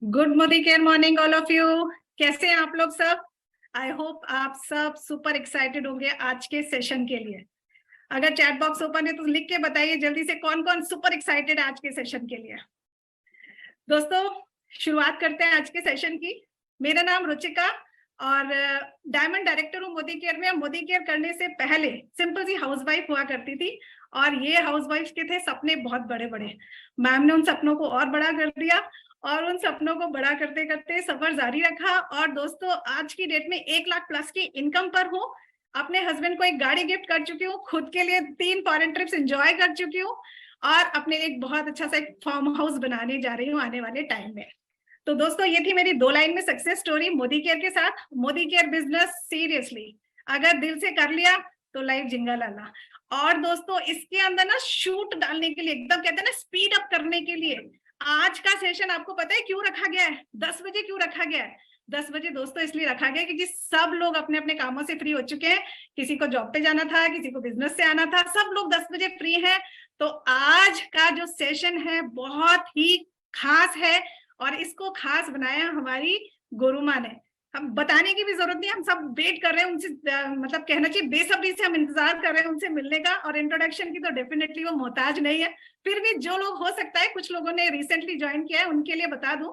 Good Modi care morning all of you. कैसे हैं आप लोग सब? आई होप आप सब सुपर एक्साइटेड होंगे आज के सेशन के लिए। अगर चैट बॉक्स ओपन है तो लिख के बताइए जल्दी से कौन कौन सुपर एक्साइटेड है आज के सेशन के लिए। दोस्तों, शुरुआत करते हैं आज के सेशन की। मेरा नाम रुचिका और डायमंड डायरेक्टर हूँ मोदी केयर में। मोदी केयर करने से पहले सिंपल सी हाउसवाइफ हुआ करती थी और ये हाउसवाइफ के थे सपने बहुत बड़े बड़े। मैम ने उन सपनों को और बड़ा कर दिया और उन सपनों को बड़ा करते करते सफर जारी रखा। और दोस्तों, आज की डेट में 1 लाख प्लस की इनकम पर हूँ। अपने हस्बैंड को एक गाड़ी गिफ्ट कर चुकी हूँ, खुद के लिए 3 फॉरेन ट्रिप्स एंजॉय कर चुकी हूँ और अपने लिए एक बहुत अच्छा सा एक फार्म हाउस बनाने जा रही हूँ आने वाले टाइम में। तो दोस्तों, ये थी मेरी 2 लाइन में सक्सेस स्टोरी मोदी केयर के साथ। मोदी केयर बिजनेस सीरियसली अगर दिल से कर लिया तो लाइफ जिंगा लाला। और दोस्तों, इसके अंदर ना शूट डालने के लिए, एकदम कहते हैं ना स्पीड अप करने के लिए, आज का सेशन आपको पता है क्यों रखा गया है? 10 बजे क्यों रखा गया है? 10 बजे दोस्तों इसलिए रखा गया क्योंकि सब लोग अपने अपने कामों से फ्री हो चुके हैं। किसी को जॉब पे जाना था, किसी को बिजनेस से आना था, सब लोग 10 बजे फ्री हैं। तो आज का जो सेशन है बहुत ही खास है और इसको खास बनाया हमारी गुरु माँ ने। हम बताने की भी जरूरत नहीं, हम सब वेट कर रहे हैं उनसे, मतलब कहना चाहिए बेसब्री से हम इंतजार कर रहे हैं उनसे मिलने का। और इंट्रोडक्शन की तो डेफिनेटली वो मोहताज नहीं है। फिर भी जो लोग हो सकता है, कुछ लोगों ने रिसेंटली ज्वाइन किया है, उनके लिए बता दूं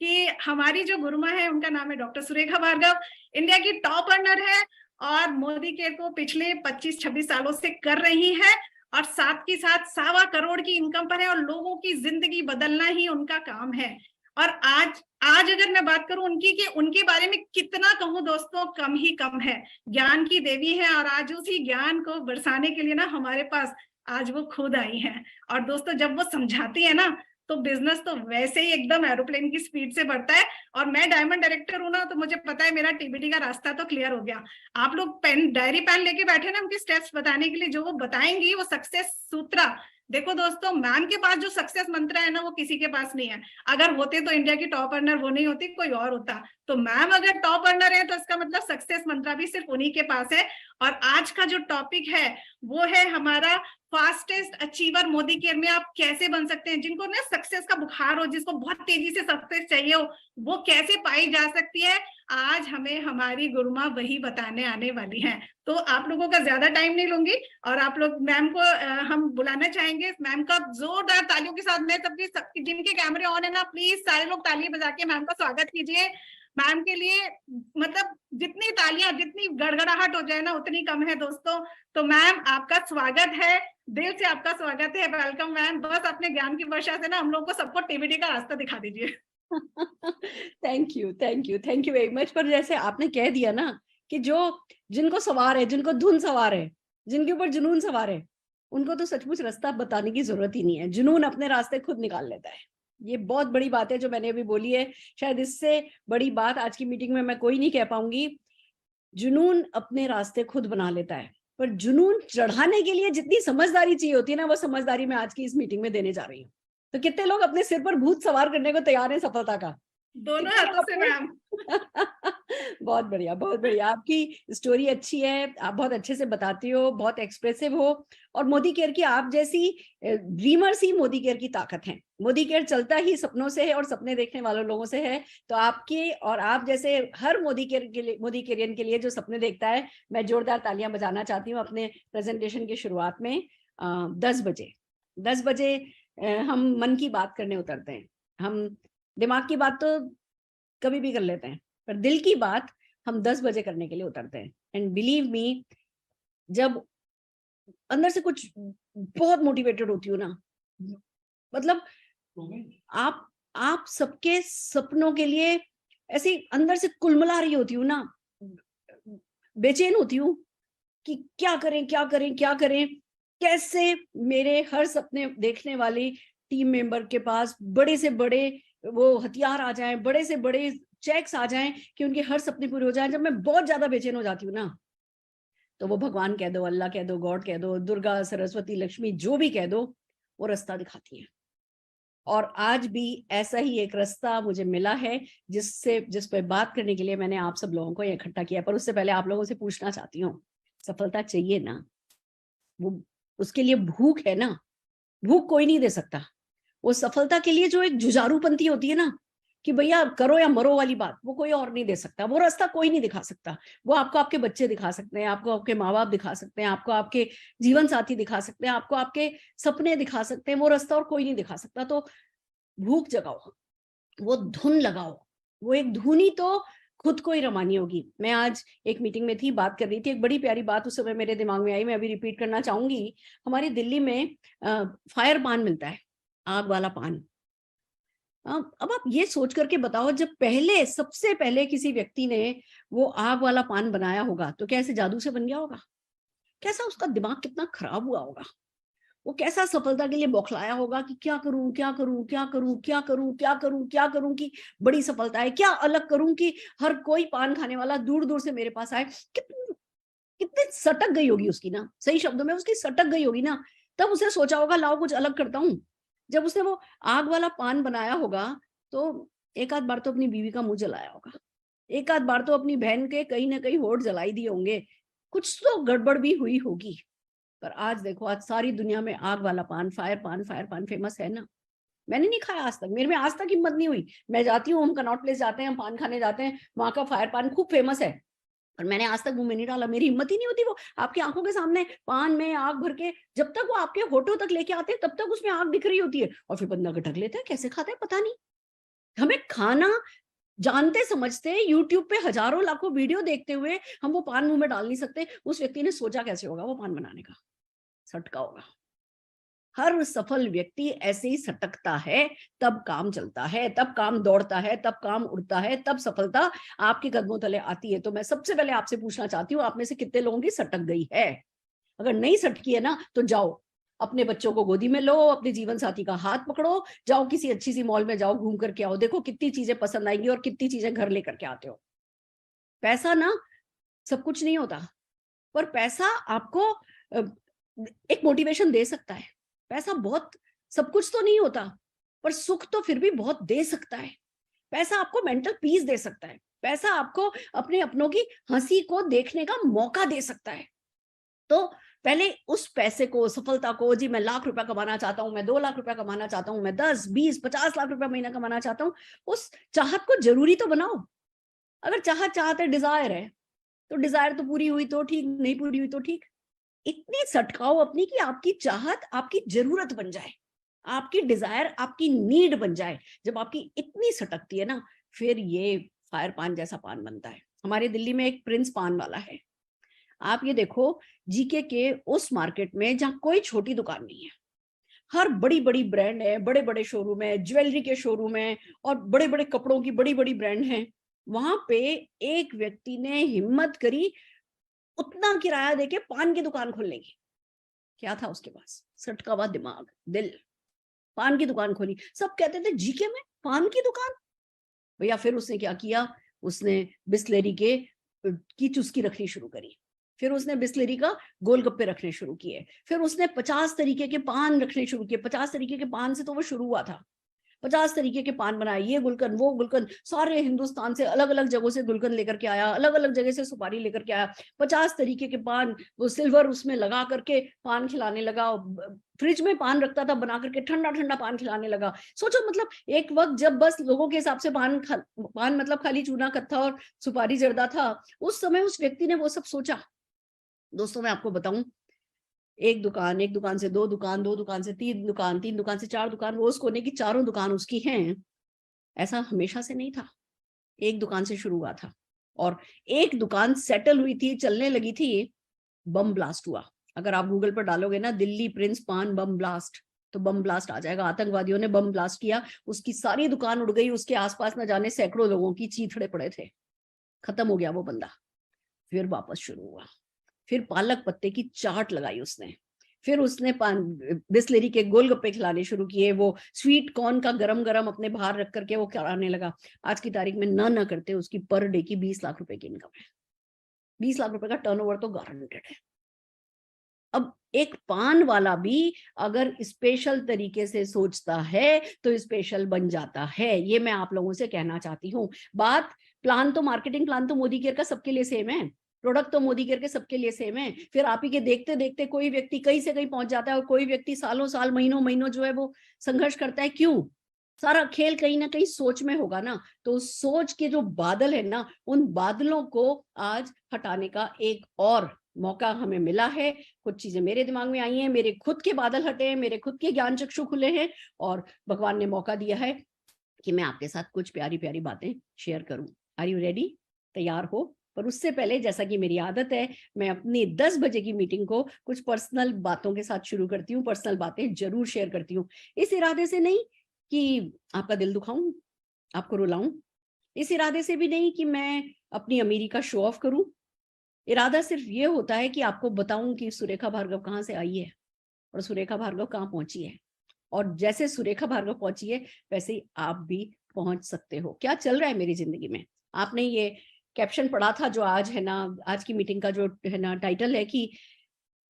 कि हमारी जो गुरुमा है उनका नाम है डॉक्टर सुरेखा भार्गव। इंडिया की टॉप अर्नर है और मोदी केयर को पिछले 25-26 सालों से कर रही है और साथ ही साथ 1.25 करोड़ की इनकम पर है और लोगों की जिंदगी बदलना ही उनका काम है। और आज अगर मैं बात करूं उनकी कि उनके बारे में कितना कहूं दोस्तों, कम ही कम है। ज्ञान की देवी है और आज उसी ज्ञान को बरसाने के लिए ना हमारे पास आज वो खुद आई हैं। और दोस्तों, जब वो समझाती है ना तो बिजनेस तो वैसे ही एकदम एरोप्लेन की स्पीड से बढ़ता है। और मैं डायमंड डायरेक्टर हूं ना, तो मुझे पता है मेरा टीबीडी का रास्ता तो क्लियर हो गया। आप लोग पेन डायरी पेन लेके बैठे ना उनके स्टेप्स बताने के लिए, जो वो बताएंगी वो सक्सेस सूत्र। देखो दोस्तों, मैम के पास जो सक्सेस मंत्र है ना वो किसी के पास नहीं है। अगर होते तो इंडिया की टॉप अर्नर वो नहीं होती, कोई और होता। तो मैम अगर टॉप अर्नर है तो इसका मतलब सक्सेस मंत्र भी सिर्फ उन्हीं के पास है। और आज का जो टॉपिक है वो है हमारा फास्टेस्ट अचीवर मोदी केयर में आप कैसे बन सकते हैं। जिनको ना सक्सेस का बुखार हो, जिसको बहुत तेजी से सक्सेस चाहिए हो, वो कैसे पाई जा सकती है, आज हमें हमारी गुरुमा वही बताने आने वाली हैं। तो आप लोगों का ज्यादा टाइम नहीं लूंगी और आप लोग मैम को हम बुलाना चाहेंगे। मैम का जोरदार तालियों के साथ, मैं सबकी जिनके कैमरे ऑन है ना, प्लीज सारे लोग ताली बजा के मैम का स्वागत कीजिए। मैम के लिए मतलब जितनी तालियां, जितनी गड़गड़ाहट हो जाए ना उतनी कम है दोस्तों। तो मैम, आपका स्वागत है, दिल से आपका स्वागत है। Welcome ma'am. बस अपने ज्ञान की वर्षा से ना हम लोग को सबको टीबीडी का रास्ता दिखा दीजिए। Thank you, thank you, thank you very much. पर जैसे आपने कह दिया ना कि जो जिनको सवार है, जिनको धुन सवार है, जिनके ऊपर जुनून सवार है, उनको तो सचमुच रास्ता बताने की जरूरत ही नहीं है। जुनून अपने रास्ते खुद निकाल लेता है। ये बहुत बड़ी बात है जो मैंने अभी बोली है। शायद इससे बड़ी बात आज की मीटिंग में मैं कोई नहीं कह पाऊंगी। जुनून अपने रास्ते खुद बना लेता है, पर जुनून चढ़ाने के लिए जितनी समझदारी चाहिए होती है ना, वो समझदारी मैं आज की इस मीटिंग में देने जा रही हूँ। तो कितने लोग अपने सिर पर भूत सवार करने को तैयार हैं सफलता का? दोनों हाथों से मैम। बहुत बढ़िया, बहुत बढ़िया। आपकी स्टोरी अच्छी है, आप बहुत अच्छे से बताती हो, बहुत एक्सप्रेसिव हो। और मोदी केयर की आप जैसी ड्रीमर्स ही मोदी केयर की ताकत है। मोदी केयर चलता ही सपनों से है और सपने देखने वालों लोगों से है। तो आपके और आप जैसे हर मोदी केयर के लिए, मोदी केयरियन के लिए जो सपने देखता है, मैं जोरदार तालियां बजाना चाहती हूँ अपने प्रेजेंटेशन की शुरुआत में। 10 बजे हम मन की बात करने उतरते हैं। हम दिमाग की बात तो कभी भी कर लेते हैं, पर दिल की बात हम 10 बजे करने के लिए उतरते हैं। एंड बिलीव मी, जब अंदर से कुछ बहुत मोटिवेटेड होती हूँ ना, मतलब आप सबके सपनों के लिए ऐसी अंदर से कुलमला रही होती हूँ ना, बेचैन होती हूँ कि क्या करें, क्या करें, क्या करें। कैसे मेरे हर सपने देखने वाली टीम मेंबर के पास बड़े से बड़े वो हथियार आ जाएं, बड़े से बड़े चेक्स आ जाएं कि उनके हर सपने पूरे हो जाएं। जब मैं बहुत ज्यादा बेचैन हो जाती हूँ ना, तो वो भगवान कह दो, अल्लाह कह दो, गॉड कह दो, दुर्गा, सरस्वती, लक्ष्मी, जो भी कह दो, वो रास्ता दिखाती है। और आज भी ऐसा ही एक रास्ता मुझे मिला है जिस पे बात करने के लिए मैंने आप सब लोगों को इकट्ठा किया। पर उससे पहले आप लोगों से पूछना चाहती हूँ, सफलता चाहिए ना? वो उसके लिए भूख है ना? भूख कोई नहीं दे सकता। वो सफलता के लिए जो एक जुझारूपंती होती है ना, कि भैया करो या मरो वाली बात वो कोई और नहीं दे सकता, वो रास्ता कोई नहीं दिखा सकता। वो आपको आपके बच्चे दिखा सकते हैं, आपको आपके माँ बाप दिखा सकते हैं, आपको आपके जीवन साथी दिखा सकते हैं, आपको आपके सपने दिखा सकते हैं, वो रास्ता और कोई नहीं दिखा सकता। तो भूख जगाओ, वो धुन लगाओ, वो एक धुनी तो खुद को ही रमानी होगी। मैं आज एक मीटिंग में थी, बात कर रही थी, एक बड़ी प्यारी बात उस समय मेरे दिमाग में आई, मैं अभी रिपीट करना चाहूंगी। हमारी दिल्ली में फायर पान मिलता है, आग वाला पान। अब आप ये सोच करके बताओ, जब पहले सबसे पहले किसी व्यक्ति ने वो आग वाला पान बनाया होगा तो कैसे जादू से बन गया होगा, कैसा उसका दिमाग कितना खराब हुआ होगा, वो कैसा सफलता के लिए बौखलाया होगा कि क्या करूं क्या करूं क्या करूं क्या करूं क्या करूं क्या करूं कि बड़ी सफलता है, क्या अलग करूं कि हर कोई पान खाने वाला दूर दूर से मेरे पास आए। कितनी कितनी सटक गई होगी उसकी ना, सही शब्दों में उसकी सटक गई होगी ना। तब उसने सोचा होगा लाओ कुछ अलग करता हूं। जब उसने वो आग वाला पान बनाया होगा तो एक आध बार तो अपनी बीवी का मुंह जलाया होगा, एक आध बार तो अपनी बहन के कहीं ना कहीं होठ जलाई दिए होंगे, कुछ तो गड़बड़ भी हुई होगी। पर आज देखो, आज सारी दुनिया में आग वाला पान, फायर पान फेमस है ना। मैंने नहीं खाया आज तक, मेरे में आज तक हिम्मत नहीं हुई। मैं जाती हूँ, हम कनॉट प्लेस जाते हैं, हम पान खाने जाते हैं, वहां का फायर पान खूब फेमस है, पर मैंने आज तक मुंह में नहीं डाला, मेरी हिम्मत ही नहीं होती। वो आपकी आंखों के सामने पान में आग भर के जब तक वो आपके होठों तक लेके आते हैं तब तक उसमें आग दिख रही होती है, और फिर बंदा गटक लेता है। कैसे खाता है पता नहीं। हमें खाना जानते समझते यूट्यूब पे हजारों लाखों वीडियो देखते हुए हम वो पान मुंह में डाल नहीं सकते। उस व्यक्ति ने सोचा कैसे होगा वो पान बनाने का, सटका होगा। हर सफल व्यक्ति ऐसे ही सटकता है, तब काम चलता है, तब काम दौड़ता है, तब काम उड़ता है, तब सफलता आपके कदमों तले आती है। तो मैं सबसे पहले आपसे पूछना चाहती हूँ, आप में से कितने लोगों की सटक गई है? अगर नहीं सटकी है ना तो जाओ, अपने बच्चों को गोदी में लो, अपने जीवन साथी का हाथ पकड़ो, जाओ किसी अच्छी सी मॉल में जाओ, घूम करके आओ, देखो कितनी चीजें पसंद आएंगी और कितनी चीजें घर लेकर के आते हो। पैसा ना सब कुछ नहीं होता, पर पैसा आपको एक मोटिवेशन दे सकता है। पैसा बहुत सब कुछ तो नहीं होता, पर सुख तो फिर भी बहुत दे सकता है। पैसा आपको मेंटल पीस दे सकता है, पैसा आपको अपने अपनों की हंसी को देखने का मौका दे सकता है। तो पहले उस पैसे को, सफलता को, जी मैं लाख रुपया कमाना चाहता हूं, मैं 2 लाख रुपया कमाना चाहता हूं, मैं 10 20 50 लाख रुपया महीना कमाना चाहता हूं, उस चाहत को जरूरी तो बनाओ। अगर चाहत है, डिजायर है, तो डिजायर तो पूरी हुई तो ठीक, नहीं पूरी हुई तो ठीक। इतनी सटकाओ अपनी कि आपकी चाहत आपकी जरूरत बन जाए, आपकी डिजायर आपकी नीड बन जाए। जब आपकी इतनी सटकती है ना, फिर ये फायर पान जैसा पान बनता है। हमारे दिल्ली में एक प्रिंस पान वाला है, आप ये देखो, जीके के उस मार्केट में जहां कोई छोटी दुकान नहीं है, हर बड़ी बड़ी ब्रांड है, बड़े बड़े शोरूम है, ज्वेलरी के शोरूम है और बड़े बड़े कपड़ों की बड़ी बड़ी ब्रांड है। वहां पे एक व्यक्ति ने हिम्मत करी उतना किराया देके पान की दुकान खोलने की। क्या था उसके पास? सटका हुआ दिमाग, दिल। पान की दुकान खोली। सब कहते थे जीके में पान की दुकान। भैया फिर उसने क्या किया, उसने बिस्लेरी के की चुस्की रखनी शुरू करी, फिर उसने बिस्लेरी का गोलगप्पे रखने शुरू किए, फिर उसने 50 तरीके के पान रखने शुरू किए। 50 तरीके के पान से तो वो शुरू हुआ था। 50 तरीके के पान बनाए, ये गुलकंद वो गुलकंद, सारे हिंदुस्तान से अलग अलग जगहों से गुलकंद लेकर के आया, अलग अलग जगह से सुपारी लेकर के आया। 50 तरीके के पान, वो सिल्वर उसमें लगा करके पान खिलाने लगा। फ्रिज में पान रखता था बना करके, ठंडा ठंडा पान खिलाने लगा। सोचो, मतलब एक वक्त जब बस लोगों के हिसाब से पान मतलब खाली चूना कत्था और सुपारी जर्दा था, उस समय उस व्यक्ति ने वो सब सोचा। दोस्तों मैं आपको बताऊं, एक दुकान से 2 दुकान, 2 दुकान से 3 दुकान, 3 दुकान से 4 दुकान, रोज कोने की 4 दुकान उसकी हैं, ऐसा हमेशा से नहीं था। एक दुकान से शुरू हुआ था और एक दुकान सेटल हुई थी, चलने लगी थी, बम ब्लास्ट हुआ। अगर आप गूगल पर डालोगे ना दिल्ली प्रिंस पान बम ब्लास्ट, तो बम ब्लास्ट आ जाएगा। आतंकवादियों ने बम ब्लास्ट किया, उसकी सारी दुकान उड़ गई, उसके आसपास न जाने सैकड़ों लोगों की चीथड़े पड़े थे। खत्म हो गया वो बंदा। फिर वापस शुरू हुआ, फिर पालक पत्ते की चाट लगाई उसने, फिर उसने बिस्लेरी के गोलगप्पे खिलाने शुरू किए, वो स्वीट कॉर्न का गरम गरम अपने बाहर रख करके वो खिलाने लगा। आज की तारीख में ना करते उसकी पर डे की 20 लाख रुपए की इनकम है। 20 लाख रुपए का टर्नओवर तो गारंटेड है। अब एक पान वाला भी अगर स्पेशल तरीके से सोचता है तो स्पेशल बन जाता है, ये मैं आप लोगों से कहना चाहती हूँ। बात प्लान तो, मार्केटिंग प्लान तो मोदी केयर का सबके लिए सेम है, प्रोडक्ट तो मोदी केयर के सबके लिए सेम है। फिर आप ही के देखते देखते कोई व्यक्ति कहीं से कहीं पहुंच जाता है और कोई व्यक्ति सालों साल, महीनों महीनों जो है वो संघर्ष करता है। क्यों? सारा खेल कहीं ना कहीं सोच में होगा ना, तो उस सोच के जो बादल है ना, उन बादलों को आज हटाने का एक और मौका हमें मिला है। कुछ चीजें मेरे दिमाग में आई हैं, मेरे खुद के बादल हटे हैं, मेरे खुद के ज्ञान चक्षु खुले हैं, और भगवान ने मौका दिया है कि मैं आपके साथ कुछ प्यारी प्यारी बातें शेयर करूं। Are you ready? तैयार हो? पर उससे पहले, जैसा कि मेरी आदत है, मैं अपनी 10 बजे की मीटिंग को कुछ पर्सनल बातों के साथ शुरू करती हूँ। पर्सनल बातें जरूर शेयर करती हूँ, इस इरादे से नहीं कि आपका दिल दुखाऊं, आपको रुलाऊं, इस इरादे से भी नहीं कि मैं अपनी अमीरी का शो ऑफ करूं। इरादा सिर्फ ये होता है कि आपको बताऊं कि सुरेखा भार्गव कहाँ से आई है और सुरेखा भार्गव कहाँ पहुंची है, और जैसे सुरेखा भार्गव पहुंची है वैसे ही आप भी पहुंच सकते हो। क्या चल रहा है मेरी जिंदगी में? आपने ये कैप्शन पढ़ा था जो आज है ना, आज की मीटिंग का जो है ना टाइटल है कि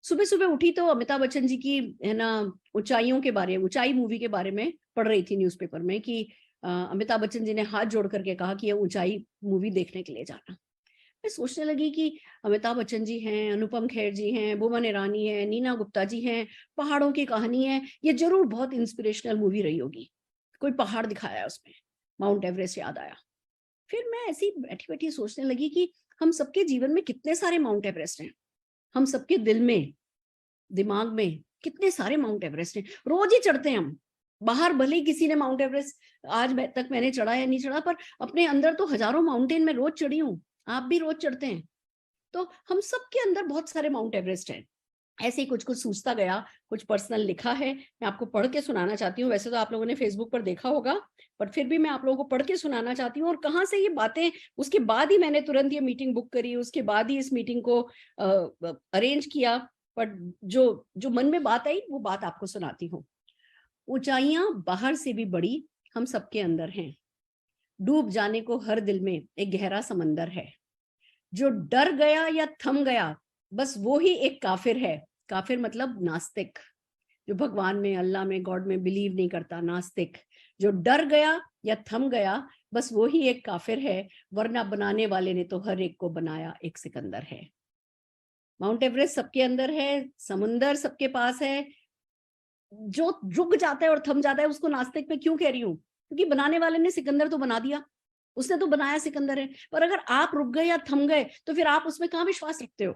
सुबह सुबह उठी तो अमिताभ बच्चन जी की है ना ऊंचाइयों के बारे में, ऊंचाई मूवी के बारे में पढ़ रही थी न्यूज़पेपर में कि अमिताभ बच्चन जी ने हाथ जोड़ करके कहा कि ये ऊंचाई मूवी देखने के लिए जाना। मैं सोचने लगी कि अमिताभ बच्चन जी हैं, अनुपम खेर जी हैं, बोमन ईरानी है, नीना गुप्ता जी हैं, पहाड़ों की कहानी है, ये जरूर बहुत इंस्पिरेशनल मूवी रही होगी। कोई पहाड़ दिखाया है उसमें, माउंट एवरेस्ट याद आया। फिर मैं ऐसी बैठी बैठी सोचने लगी कि हम सबके जीवन में कितने सारे माउंट एवरेस्ट हैं, हम सबके दिल में, दिमाग में कितने सारे माउंट एवरेस्ट हैं, रोज ही चढ़ते हैं हम। बाहर भले ही किसी ने माउंट एवरेस्ट आज तक मैंने चढ़ा या नहीं चढ़ा, पर अपने अंदर तो हजारों माउंटेन में रोज चढ़ी हूँ, आप भी रोज चढ़ते हैं। तो हम सबके अंदर बहुत सारे माउंट एवरेस्ट हैं। ऐसे ही कुछ कुछ सूझता गया, कुछ पर्सनल लिखा है, मैं आपको पढ़ के सुनाना चाहती हूँ। वैसे तो आप लोगों ने फेसबुक पर देखा होगा, पर फिर भी मैं आप लोगों को पढ़ के सुनाना चाहती हूँ। और कहाँ से ये बातें, उसके बाद ही मैंने तुरंत ये मीटिंग बुक करी, उसके बाद ही इस मीटिंग को अरेंज किया। पर जो जो मन में बात आई वो बात आपको सुनाती हूँ। ऊंचाइयां बाहर से भी बड़ी हम सबके अंदर हैं। डूब जाने को हर दिल में एक गहरा समंदर है। जो डर गया या थम गया बस वो ही एक काफिर है। काफिर मतलब नास्तिक, जो भगवान में, अल्लाह में, गॉड में बिलीव नहीं करता, नास्तिक। जो डर गया या थम गया बस वो ही एक काफिर है, वरना बनाने वाले ने तो हर एक को बनाया एक सिकंदर है। माउंट एवरेस्ट सबके अंदर है, समुंदर सबके पास है। जो रुक जाता है और थम जाता है उसको नास्तिक में क्यों कह रही हूँ? क्योंकि बनाने वाले ने सिकंदर तो बना दिया, उसने तो बनाया सिकंदर है। पर अगर आप रुक गए या थम गए तो फिर आप उसमें कहाँ विश्वास रखते हो?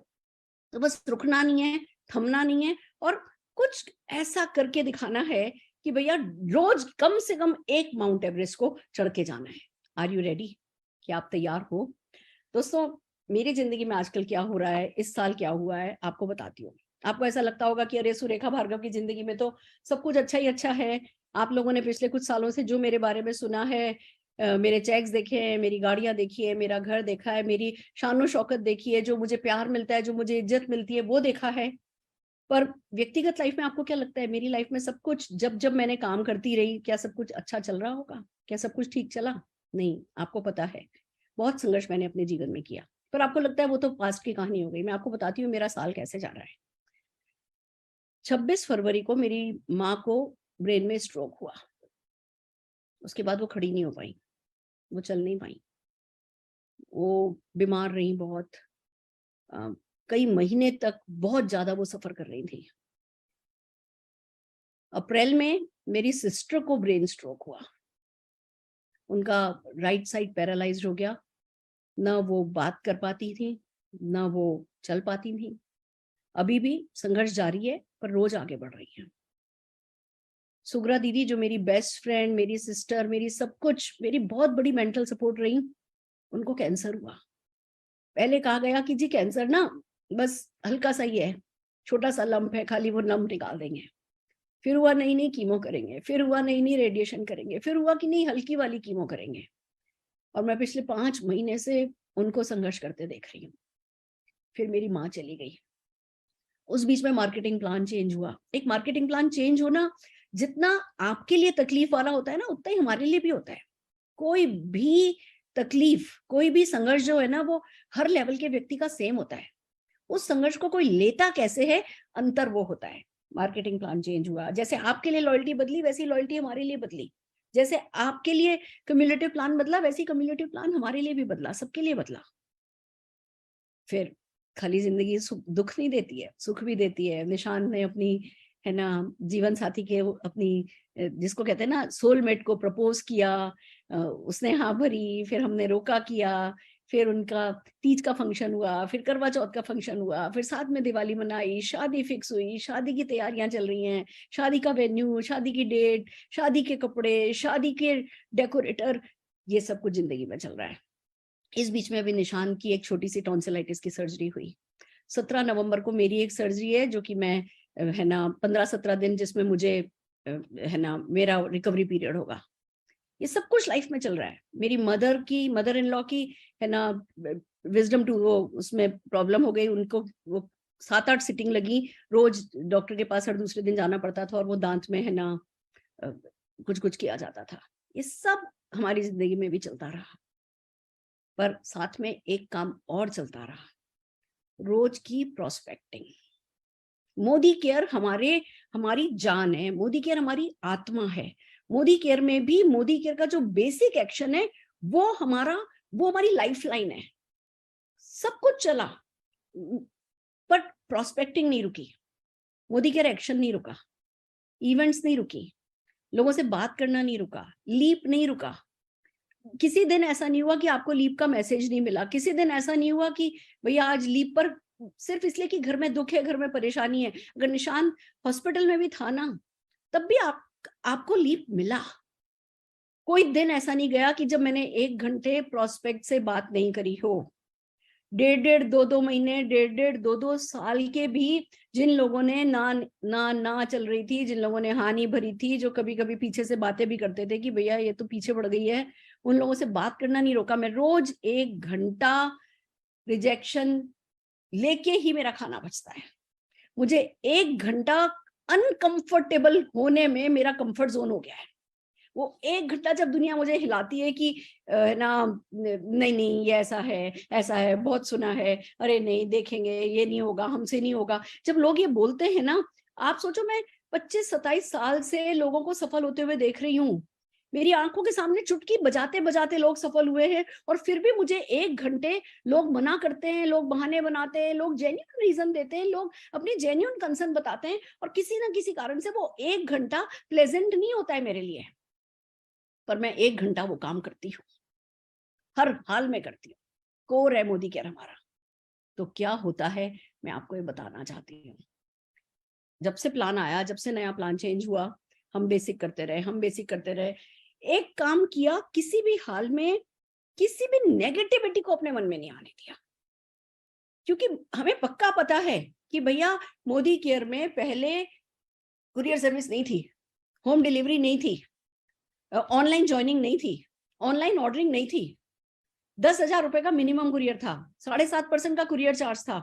तो बस रुकना नहीं है, थमना नहीं है, और कुछ ऐसा करके दिखाना है कि भैया रोज कम से कम एक माउंट एवरेस्ट को चढ़ के जाना है। Are you ready? क्या आप तैयार हो? दोस्तों, मेरी जिंदगी में आजकल क्या हो रहा है, इस साल क्या हुआ है, आपको बताती हूँ। आपको ऐसा लगता होगा कि अरे सुरेखा भार्गव की जिंदगी में तो सब कुछ अच्छा ही अच्छा है। आप लोगों ने पिछले कुछ सालों से जो मेरे बारे में सुना है, मेरे चेक्स देखे हैं, मेरी गाड़ियां देखी है, मेरा घर देखा है, मेरी शानो शौकत देखी है, जो मुझे प्यार मिलता है, जो मुझे इज्जत मिलती है, वो देखा है। पर व्यक्तिगत लाइफ में आपको क्या लगता है, मेरी लाइफ में सब कुछ, जब जब मैंने काम करती रही, क्या सब कुछ अच्छा चल रहा होगा? क्या सब कुछ ठीक चला? नहीं, आपको पता है बहुत संघर्ष मैंने अपने जीवन में किया। पर आपको लगता है वो तो पास्ट की कहानी हो गई। मैं आपको बताती हूँ मेरा साल कैसे जा रहा है। 26 फरवरी को मेरी माँ को ब्रेन में स्ट्रोक हुआ। उसके बाद वो खड़ी नहीं हो पाई, वो चल नहीं पाई, वो बीमार रही बहुत। कई महीने तक बहुत ज्यादा वो सफर कर रही थी। अप्रैल में मेरी सिस्टर को ब्रेन स्ट्रोक हुआ। उनका राइट साइड पैरालाइज्ड हो गया, ना वो बात कर पाती थी, ना वो चल पाती थी। अभी भी संघर्ष जारी है, पर रोज आगे बढ़ रही है। सुग्रा दीदी, जो मेरी बेस्ट फ्रेंड, मेरी सिस्टर, मेरी सब कुछ, मेरी बहुत बड़ी मेंटल सपोर्ट रही, उनको कैंसर हुआ। पहले कहा गया कि जी कैंसर ना बस हल्का सा ही है, छोटा सा लंप है, खाली वो लंप निकाल देंगे। फिर हुआ नहीं नहीं कीमो करेंगे, फिर हुआ नहीं नहीं रेडिएशन करेंगे, फिर हुआ कि नहीं हल्की वाली कीमो करेंगे। और मैं पिछले 5 महीने से उनको संघर्ष करते देख रही हूँ। फिर मेरी माँ चली गई। उस बीच में मार्केटिंग प्लान चेंज हुआ। एक मार्केटिंग प्लान चेंज होना जितना आपके लिए तकलीफ वाला होता है ना, उतना ही हमारे लिए भी होता है। कोई भी तकलीफ, कोई भी संघर्ष जो है ना, वो हर लेवल के व्यक्ति का सेम होता है। उस संघर्ष को कोई लेता कैसे है, अंतर वो होता है। मार्केटिंग प्लान चेंज हुआ, जैसे आपके लिए लॉयल्टी बदली वैसी लॉयल्टी हमारे लिए बदली। जैसे आपके लिए कम्युलेटिव प्लान बदला वैसी कम्युलेटिव प्लान हमारे लिए भी बदला, सबके लिए बदला। फिर खाली जिंदगी दुख नहीं देती है, सुख भी देती है। निशान ने अपनी है ना जीवन साथी के अपनी जिसको कहते हैं ना सोलमेट को प्रपोज किया, उसने हाँ भरी, फिर हमने रोका किया, फिर उनका तीज का फंक्शन हुआ, फिर करवा चौथ का फंक्शन हुआ, फिर साथ में दिवाली मनाई, शादी फिक्स हुई, शादी की तैयारियां चल रही हैं, शादी का वेन्यू, शादी की डेट, शादी के कपड़े, शादी के डेकोरेटर, ये सब कुछ जिंदगी में चल रहा है। इस बीच में अभी निशान की एक छोटी सी टॉन्सिलाइटिस की सर्जरी हुई। 17 नवंबर को मेरी एक सर्जरी है, जो कि मैं है ना 15-17 दिन जिसमें मुझे है ना मेरा रिकवरी पीरियड होगा। ये सब कुछ लाइफ में चल रहा है। मेरी मदर इन लॉ की है ना विजडम टू वो उसमें प्रॉब्लम हो गई, उनको वो 7-8 सिटिंग लगी, रोज डॉक्टर के पास हर दूसरे दिन जाना पड़ता था, और वो दांत में है ना कुछ कुछ किया जाता था। ये सब हमारी जिंदगी में भी चलता रहा, पर साथ में एक काम और चलता रहा, रोज की प्रोस्पेक्टिंग। मोदी केयर हमारी जान है, मोदी केयर हमारी आत्मा है। मोदी केयर में भी मोदी केयर का जो बेसिक एक्शन है वो हमारी लाइफलाइन है। सब कुछ चला, बट प्रोस्पेक्टिंग नहीं रुकी, मोदी केयर एक्शन नहीं रुका, इवेंट्स नहीं रुकी, लोगों से बात करना नहीं रुका, लीप नहीं रुका। किसी दिन ऐसा नहीं हुआ कि आपको लीप का मैसेज नहीं मिला, किसी दिन ऐसा नहीं हुआ कि भैया आज लीप पर सिर्फ इसलिए कि घर में दुख है, घर में परेशानी है। अगर निशान हॉस्पिटल में भी था ना, तब भी आपको लीप मिला। कोई दिन ऐसा नहीं गया कि जब मैंने 1 घंटे प्रोस्पेक्ट से बात नहीं करी हो। 1.5 2 महीने, 1.5 2 साल के भी जिन लोगों ने ना चल रही थी, जिन लोगों ने हानि भरी थी, जो कभी कभी पीछे से बातें भी करते थे कि भैया ये तो पीछे पड़ गई है, उन लोगों से बात करना नहीं रोका। मैं रोज 1 घंटा रिजेक्शन लेके ही मेरा खाना बचता है। मुझे 1 घंटा अनकंफर्टेबल होने में मेरा कंफर्ट जोन हो गया है। वो 1 घंटा जब दुनिया मुझे हिलाती है कि ना नहीं ये ऐसा है, बहुत सुना है, अरे नहीं देखेंगे, ये नहीं होगा, हमसे नहीं होगा, जब लोग ये बोलते हैं ना, आप सोचो मैं 25-27 साल से लोगों को सफल होते हुए देख रही हूँ। मेरी आंखों के सामने चुटकी बजाते बजाते लोग सफल हुए हैं, और फिर भी मुझे 1 घंटे लोग मना करते हैं, लोग बहाने बनाते हैं, लोग जेन्युइन रीजन देते हैं, लोग अपनी जेन्युइन कंसर्न बताते हैं, और किसी ना किसी कारण से वो 1 घंटा प्लेजेंट नहीं होता है मेरे लिए, पर मैं 1 घंटा वो काम करती हूँ, हर हाल में करती हूँ। कोर है मोदी केयर हमारा। तो क्या होता है मैं आपको ये बताना चाहती हूँ। जब से प्लान आया, जब से नया प्लान चेंज हुआ, हम बेसिक करते रहे। एक काम किया, किसी भी हाल में किसी भी नेगेटिविटी को अपने मन में नहीं आने दिया, क्योंकि हमें पक्का पता है कि भैया मोदी केयर में पहले कुरियर सर्विस नहीं थी, होम डिलीवरी नहीं थी, ऑनलाइन ज्वाइनिंग नहीं थी, ऑनलाइन ऑर्डरिंग नहीं थी, 10,000 रुपए का मिनिमम कुरियर था, 7.5% का कुरियर चार्ज था,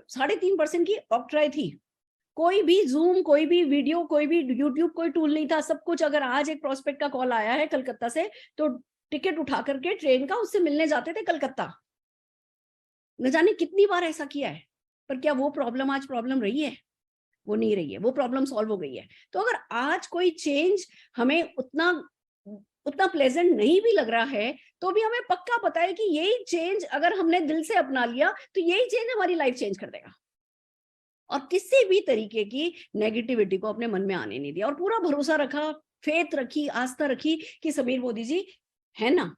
3.5% की ऑक्ट्राई थी, कोई भी जूम, कोई भी वीडियो, कोई भी यूट्यूब, कोई टूल नहीं था, सब कुछ। अगर आज एक प्रोस्पेक्ट का कॉल आया है कलकत्ता से, तो टिकट उठा करके ट्रेन का उससे मिलने जाते थे कलकत्ता। न जाने कितनी बार ऐसा किया है, पर क्या वो प्रॉब्लम आज प्रॉब्लम रही है? वो नहीं रही है, वो प्रॉब्लम सॉल्व हो गई है। तो अगर आज कोई चेंज हमें उतना प्लेजेंट नहीं भी लग रहा है, तो भी हमें पक्का पता है कि यही चेंज अगर हमने दिल से अपना लिया, तो यही चेंज हमारी लाइफ चेंज कर देगा। और किसी भी तरीके की नेगेटिविटी को अपने मन में आने नहीं दिया, और पूरा भरोसा रखा, फेथ रखी, आस्था रखी कि समीर मोदी जी है ना,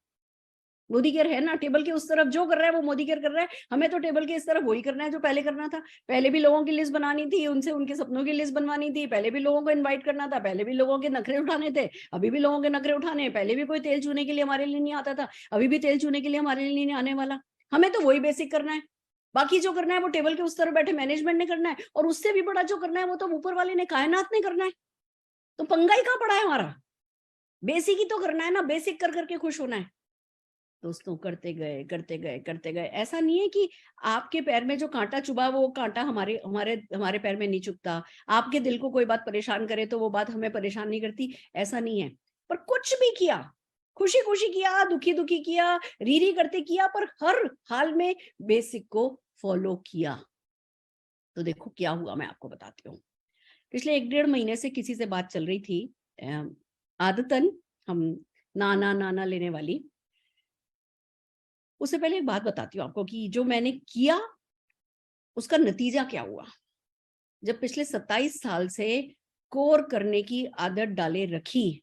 मोदी केयर है ना, टेबल के उस तरफ जो कर रहा है वो मोदी केयर कर रहा है, हमें तो टेबल के इस तरफ वही करना है जो पहले करना था। पहले भी लोगों की लिस्ट बनानी थी, उनसे उनके सपनों की लिस्ट बनवानी थी, पहले भी लोगों को इनवाइट करना था, पहले भी लोगों के नखरे उठाने थे, अभी भी लोगों के नखरे उठाने हैं। पहले भी कोई तेल चूने के लिए हमारे लिए नहीं आता था, अभी भी तेल चूने के लिए हमारे लिए नहीं आने वाला। हमें तो वही बेसिक करना है, बाकी जो करना है वो टेबल के उस तरफ बैठे मैनेजमेंट ने करना है, और उससे भी बड़ा जो करना है वो तो ऊपर वाले ने, कायनात ने करना है। तो पंगा ही कहाँ पड़ा है हमारा? बेसिक ही तो करना है ना, बेसिक कर करके खुश होना है। दोस्तों करते गए। ऐसा नहीं है कि आपके पैर में जो कांटा चुभा वो कांटा हमारे हमारे हमारे पैर में नहीं चुभता, आपके दिल को कोई बात परेशान करे तो वो बात हमें परेशान नहीं करती, ऐसा नहीं है। पर कुछ भी किया, खुशी खुशी किया, दुखी दुखी किया, री करते किया, पर हर हाल में बेसिक को फॉलो किया। तो देखो क्या हुआ, मैं आपको बताती हूँ। पिछले 1-1.5 महीने से किसी से बात चल रही थी, आदतन हम नाना लेने वाली। उससे पहले एक बात बताती हूँ आपको कि जो मैंने किया उसका नतीजा क्या हुआ। जब पिछले 27 साल से स्कोर करने की आदत डाले रखी,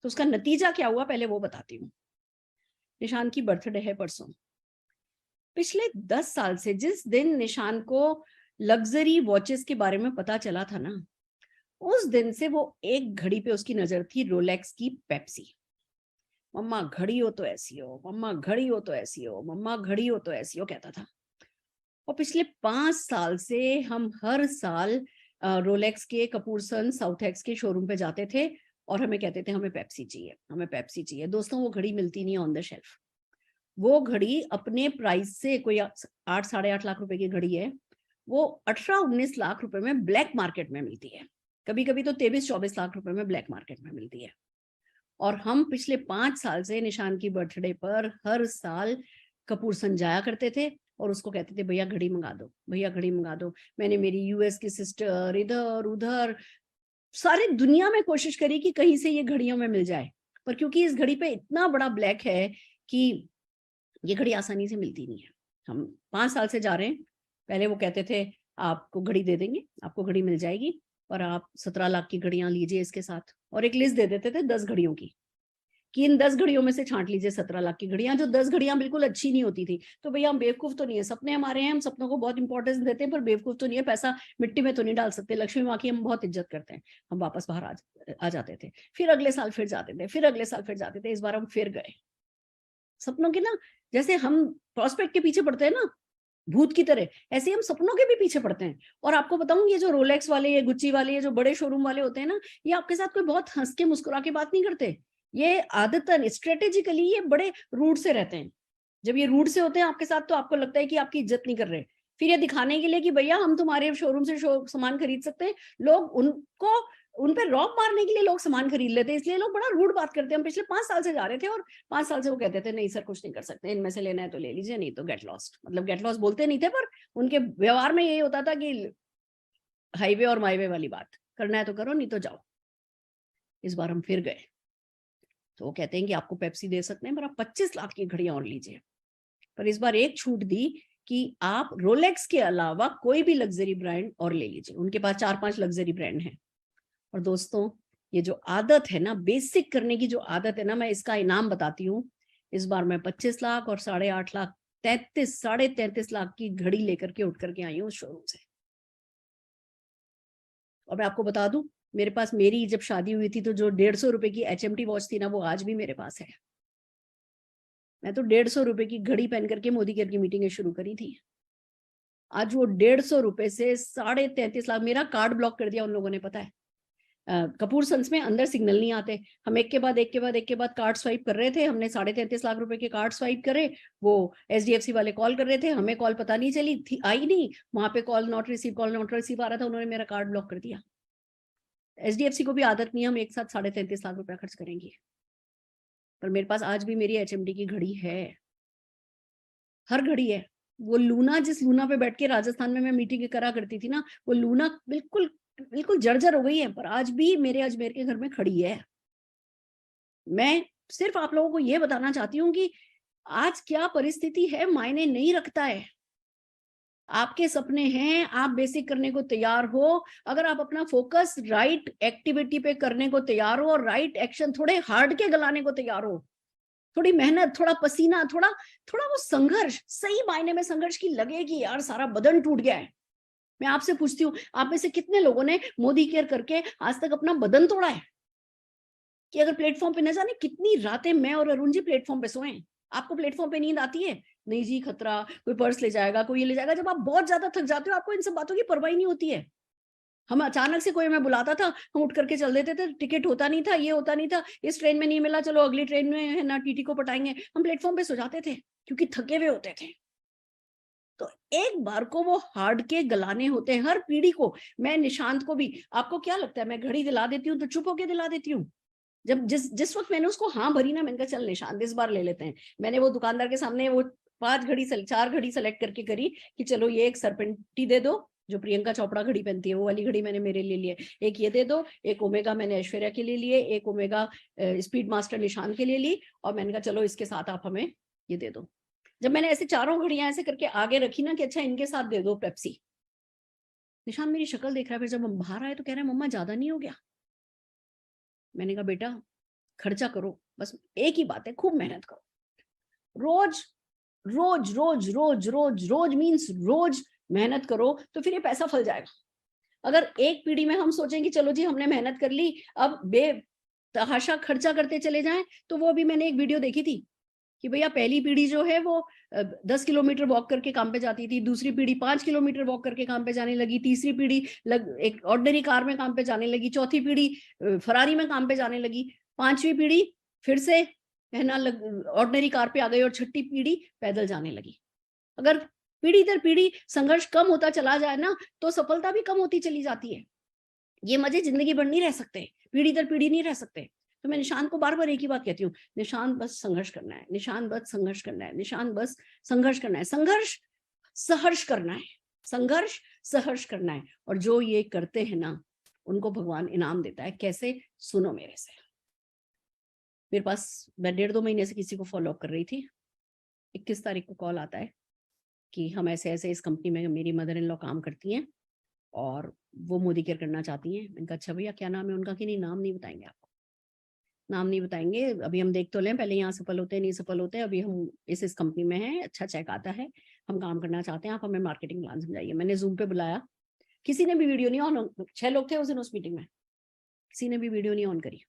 तो उसका नतीजा क्या हुआ पहले वो बताती हूँ। निशान की बर्थडे है परसों। पिछले 10 साल से जिस दिन निशान को लग्जरी वॉचेस के बारे में पता चला था ना, उस दिन से वो एक घड़ी पे उसकी नजर थी, रोलेक्स की पेप्सी। मम्मा घड़ी हो तो ऐसी हो, मम्मा घड़ी हो तो ऐसी हो, मम्मा घड़ी हो तो ऐसी हो कहता था। और पिछले 5 साल से हम हर साल रोलेक्स के कपूर सन साउथ एक्स के शोरूम पे जाते थे और हमें कहते थे हमें पेप्सी चाहिए, हमें पेप्सी चाहिए। दोस्तों वो घड़ी मिलती नहीं ऑन द शेल्फ। वो घड़ी अपने प्राइस से, कोई 8 साढ़े 8 लाख रुपए की घड़ी है, वो 18-19 लाख रुपए में ब्लैक मार्केट में मिलती है, कभी कभी तो 23-24 लाख रुपए में ब्लैक मार्केट में मिलती है। और हम पिछले 5 साल से निशान की बर्थडे पर हर साल कपूर सन जाया करते थे और उसको कहते थे भैया घड़ी मंगा दो, भैया घड़ी मंगा दो। मैंने मेरी यूएस की सिस्टर, इधर उधर सारी दुनिया में कोशिश करी कि कहीं से ये घड़ियों में मिल जाए, पर क्योंकि इस घड़ी पे इतना बड़ा ब्लैक है कि ये घड़ी आसानी से मिलती नहीं है। हम 5 साल से जा रहे हैं। पहले वो कहते थे आपको घड़ी दे देंगे, आपको घड़ी मिल जाएगी और आप 17 लाख की घड़ियां लीजिए इसके साथ, और एक लिस्ट दे देते थे 10 घड़ियों की कि इन 10 घड़ियों में से छांट लीजिए 17 लाख की घड़ियां। जो 10 घड़ियां बिल्कुल अच्छी नहीं होती थी। तो भैया हम बेवकूफ तो नहीं है, सपने हमारे हैं, हम सपनों को बहुत इंपॉर्टेंस देते हैं, पर बेवकूफ तो नहीं है, पैसा मिट्टी में तो नहीं डाल सकते। लक्ष्मी माँ की हम बहुत इज्जत करते हैं। हम वापस बाहर आ जाते थे, फिर अगले साल फिर जाते थे, फिर अगले साल फिर जाते थे। इस बार हम फिर गए सपनों के ना, जैसे हम प्रॉस्पेक्ट के पीछे पड़ते हैं ना भूत की तरह, ऐसे ही हम सपनों के भी पीछे पड़ते हैं। और आपको बताऊं, ये जो रोलेक्स वाले, ये गुच्ची वाले, ये जो बड़े शोरूम वाले होते हैं ना, ये आपके साथ कोई बहुत हंस के मुस्कुरा के बात नहीं करते। ये आदतन स्ट्रेटेजिकली ये बड़े रूड से रहते हैं। जब ये रूड से होते हैं आपके साथ तो आपको लगता है कि आपकी इज्जत नहीं कर रहे। फिर ये दिखाने के लिए कि भैया हम तुम्हारे शोरूम से सामान खरीद सकते हैं, लोग उनको उन पे रॉब मारने के लिए लोग सामान खरीद लेते हैं, इसलिए लोग बड़ा रूड बात करते हैं। हम पिछले 5 साल से जा रहे थे और 5 साल से वो कहते थे नहीं सर कुछ नहीं कर सकते, इनमें से लेना है तो ले लीजिए, नहीं तो गेट लॉस्ट। मतलब गेट लॉस्ट बोलते नहीं थे, पर उनके व्यवहार में यही होता था कि हाईवे और माईवे वाली बात, करना है तो करो नहीं तो जाओ। इस बार हम फिर गए तो वो कहते हैं कि आपको पेप्सी दे सकते हैं पर आप 25 लाख की घड़ियां और लीजिए। पर इस बार एक छूट दी कि आप रोलेक्स के अलावा कोई भी लग्जरी ब्रांड और ले लीजिए। उनके पास 4-5 लग्जरी ब्रांड हैं। और दोस्तों ये जो आदत है ना, बेसिक करने की जो आदत है ना, मैं इसका इनाम बताती हूँ। इस बार मैं 25 लाख और 8.5 लाख 33-33.5 लाख की घड़ी लेकर के उठ करके आई हूँ उस शोरूम से। और मैं आपको बता दूं, मेरे पास, मेरी जब शादी हुई थी तो जो 150 रुपए की HMT वॉच थी ना, वो आज भी मेरे पास है। मैं तो 150 रुपए की घड़ी पहन करके मोदी केयर की मीटिंगें शुरू करी थी। आज वो 150 रुपए से 33.5 लाख, मेरा कार्ड ब्लॉक कर दिया उन लोगों ने, पता है। कपूर सन्स में अंदर सिग्नल नहीं आते, हम एक के बाद एक के बाद एक के बाद कार्ड स्वाइप कर रहे थे। हमने 33.5 लाख रुपए के कार्ड स्वाइप करे, वो SDFC वाले कॉल कर रहे थे, हमें कॉल पता नहीं चली थी, आई नहीं, वहां पे कॉल नॉट रिसीव आ रहा था, उन्होंने मेरा कार्ड ब्लॉक कर दिया। SDFC को भी आदत नहीं है हम एक साथ 33.5 लाख रुपया खर्च करेंगे। पर मेरे पास आज भी मेरी HMD की घड़ी है, हर घड़ी है। वो लूना, जिस लूना पे बैठ के राजस्थान में मैं मीटिंग करा करती थी ना, वो लूना बिल्कुल बिल्कुल जर्जर हो गई है, पर आज भी मेरे अजमेर के घर में खड़ी है। मैं सिर्फ आप लोगों को यह बताना चाहती हूँ कि आज क्या परिस्थिति है मायने नहीं रखता है। आपके सपने हैं, आप बेसिक करने को तैयार हो, अगर आप अपना फोकस राइट एक्टिविटी पे करने को तैयार हो और राइट एक्शन थोड़े हार्ड के गलाने को तैयार हो, थोड़ी मेहनत, थोड़ा पसीना, थोड़ा थोड़ा वो संघर्ष, सही मायने में संघर्ष की लगे कि यार सारा बदन टूट गया है। मैं आपसे पूछती हूँ, आप में से कितने लोगों ने मोदी केयर करके आज तक अपना बदन तोड़ा है? कि अगर प्लेटफॉर्म पे न जाने कितनी रातें मैं और अरुण जी प्लेटफॉर्म पे सोए। आपको प्लेटफॉर्म पे नींद आती है? नहीं जी, खतरा, कोई पर्स ले जाएगा, कोई ये ले जाएगा। जब आप बहुत ज्यादा थक जाते हो आपको इन सब बातों की परवाह नहीं होती है। हम अचानक से कोई हमें बुलाता था, हम उठ करके चल देते थे, टिकट होता नहीं था, ये होता नहीं था, इस ट्रेन में नहीं मिला, चलो अगली ट्रेन में है ना, टीटी को पटाएंगे। हम प्लेटफॉर्म पे सो जाते थे क्योंकि थके हुए होते थे। तो एक बार को वो हार्ड के गलाने होते हैं हर पीढ़ी को। मैं निशांत को भी, आपको क्या लगता है मैं घड़ी दिला देती हूँ तो चुप होके दिला देती हूँ? जब जिस वक्त मैंने उसको हाँ भरी ना, मैंने कहा चल निशांत इस बार ले लेते हैं। मैंने वो दुकानदार के सामने वो 4 घड़ी सेलेक्ट करके करी कि चलो ये एक सरपेंटी दे दो, जो प्रियंका चोपड़ा घड़ी पहनती है वो वाली घड़ी मैंने मेरे लिए लिए, एक ये दे दो, एक ओमेगा मैंने ऐश्वर्या के लिए लिए, एक ओमेगा स्पीड मास्टर निशान के लिए ली, और मैंने कहा चलो इसके साथ आप हमें ये दे दो। जब मैंने ऐसे चारों घड़ियां ऐसे करके आगे रखी ना कि अच्छा इनके साथ दे दो पेप्सी, निशान मेरी शक्ल देख रहा है, फिर जब हम बाहर आए तो कह रहा है मम्मा ज्यादा नहीं हो गया? मैंने कहा बेटा खर्चा करो, बस एक ही बात है, खूब मेहनत करो, रोज रोज रोज रोज रोज रोज मीन्स रोज मेहनत करो, तो फिर ये पैसा फल जाएगा। अगर एक पीढ़ी में हम सोचें कि चलो जी हमने मेहनत कर ली, अब बेतहाशा खर्चा करते चले जाएं, तो वो अभी मैंने एक वीडियो देखी थी कि भैया पहली पीढ़ी जो है वो 10 किलोमीटर वॉक करके काम पे जाती थी, दूसरी पीढ़ी 5 किलोमीटर वॉक करके काम पे जाने लगी, तीसरी पीढ़ी एक ऑर्डिनरी कार में काम पे जाने लगी, चौथी पीढ़ी फरारी में काम पे जाने लगी, पांचवी पीढ़ी फिर से है ना ऑर्डिनरी कार पे आ गई, और छठी पीढ़ी पैदल जाने लगी। अगर पीढ़ी दर पीढ़ी संघर्ष कम होता चला जाए ना, तो सफलता भी कम होती चली जाती है। ये मजे जिंदगी भर नहीं रह सकते, पीढ़ी दर पीढ़ी नहीं रह सकते। तो मैं निशान को बार बार एक ही बात कहती हूँ, निशान बस संघर्ष करना है, निशान बस संघर्ष करना है, निशान बस संघर्ष करना है, संघर्ष सहर्ष करना है, संघर्ष सहर्ष करना है। और जो ये करते हैं ना, उनको भगवान इनाम देता है। कैसे? सुनो मेरे से। मेरे पास, मैं 1.5-2 महीने से किसी को फॉलो अप कर रही थी, 21 तारीख को कॉल आता है कि हम ऐसे ऐसे इस कंपनी में मेरी मदर इन लॉ काम करती हैं और वो मोदी केयर करना चाहती हैं। मैंने कहा अच्छा भैया क्या नाम है उनका? कि नहीं नाम नहीं बताएंगे आपको, नाम नहीं बताएंगे, अभी हम देख तो लें, पहले यहाँ सफल होते हैं नहीं सफल होते हैं, अभी हम इस कंपनी में हैं, अच्छा चेक आता है, हम काम करना चाहते हैं, आप हमें मार्केटिंग प्लान समझाइए। मैंने जूम पे बुलाया, किसी ने भी वीडियो नहीं ऑन, 6 लोग थे उस दिन उस मीटिंग में, किसी ने भी वीडियो नहीं ऑन करी।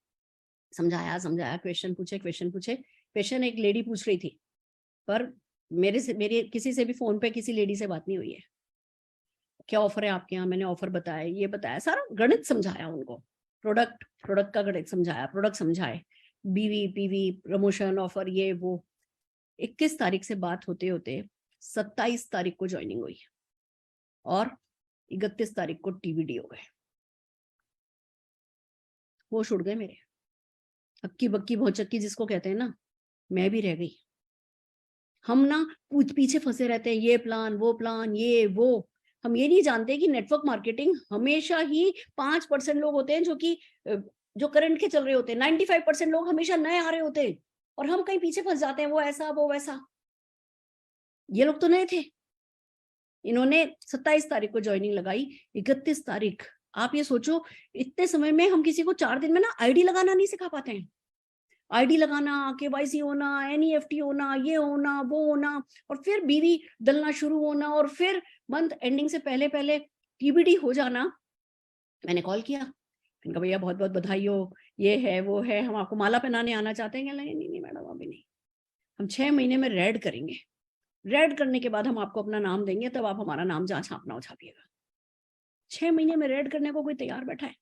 समझाया समझाया, क्वेश्चन पूछे क्वेश्चन एक लेडी पूछ रही थी, पर मेरी किसी से भी फोन पे किसी लेडी से बात नहीं हुई है। क्या ऑफर है आपके यहाँ? मैंने ऑफर बताया, ये बताया, सारा गणित समझाया उनको, प्रोडक्ट का गणित समझाया, प्रोडक्ट समझाए, बीवी पीवी प्रमोशन ऑफर ये वो। 21 तारीख से बात होते होते 27 तारीख को ज्वाइनिंग हुई और 31 तारीख को टीबीडी हो गए। होश उड़ गए मेरे, हक्की बक्की भौचक्की जिसको कहते हैं ना, मैं भी रह गई। हम ना पीछे फंसे रहते हैं, ये प्लान ये वो। हम ये नहीं जानते कि नेटवर्क मार्केटिंग हमेशा ही 5% लोग होते हैं जो करंट के चल रहे होते हैं, 95% लोग हमेशा नए आ रहे होते हैं, और हम कहीं पीछे फंस जाते हैं, वो ऐसा वो वैसा। ये लोग तो नए थे, इन्होंने 27 तारीख को ज्वाइनिंग लगाई, 31 तारीख। आप ये सोचो, इतने समय में हम किसी को 4 दिन में ना आईडी लगाना नहीं सिखा पाते हैं। आईडी लगाना, केवाईसी होना, एनईएफटी होना, ये होना वो होना, और फिर बीवी डलना शुरू होना, और फिर मंथ एंडिंग से पहले पहले टीबीडी हो जाना। मैंने कॉल किया, मैंने कहा भैया बहुत बहुत बधाई हो, ये है वो है, हम आपको माला पहनाने आना चाहते हैं। नहीं नहीं मैडम अभी नहीं, हम 6 महीने में रेड करेंगे, रेड करने के बाद हम आपको अपना नाम देंगे, तब आप हमारा नाम जहाँ छापना हो छापिएगा। 6 महीने में रेड करने को कोई तैयार बैठा है?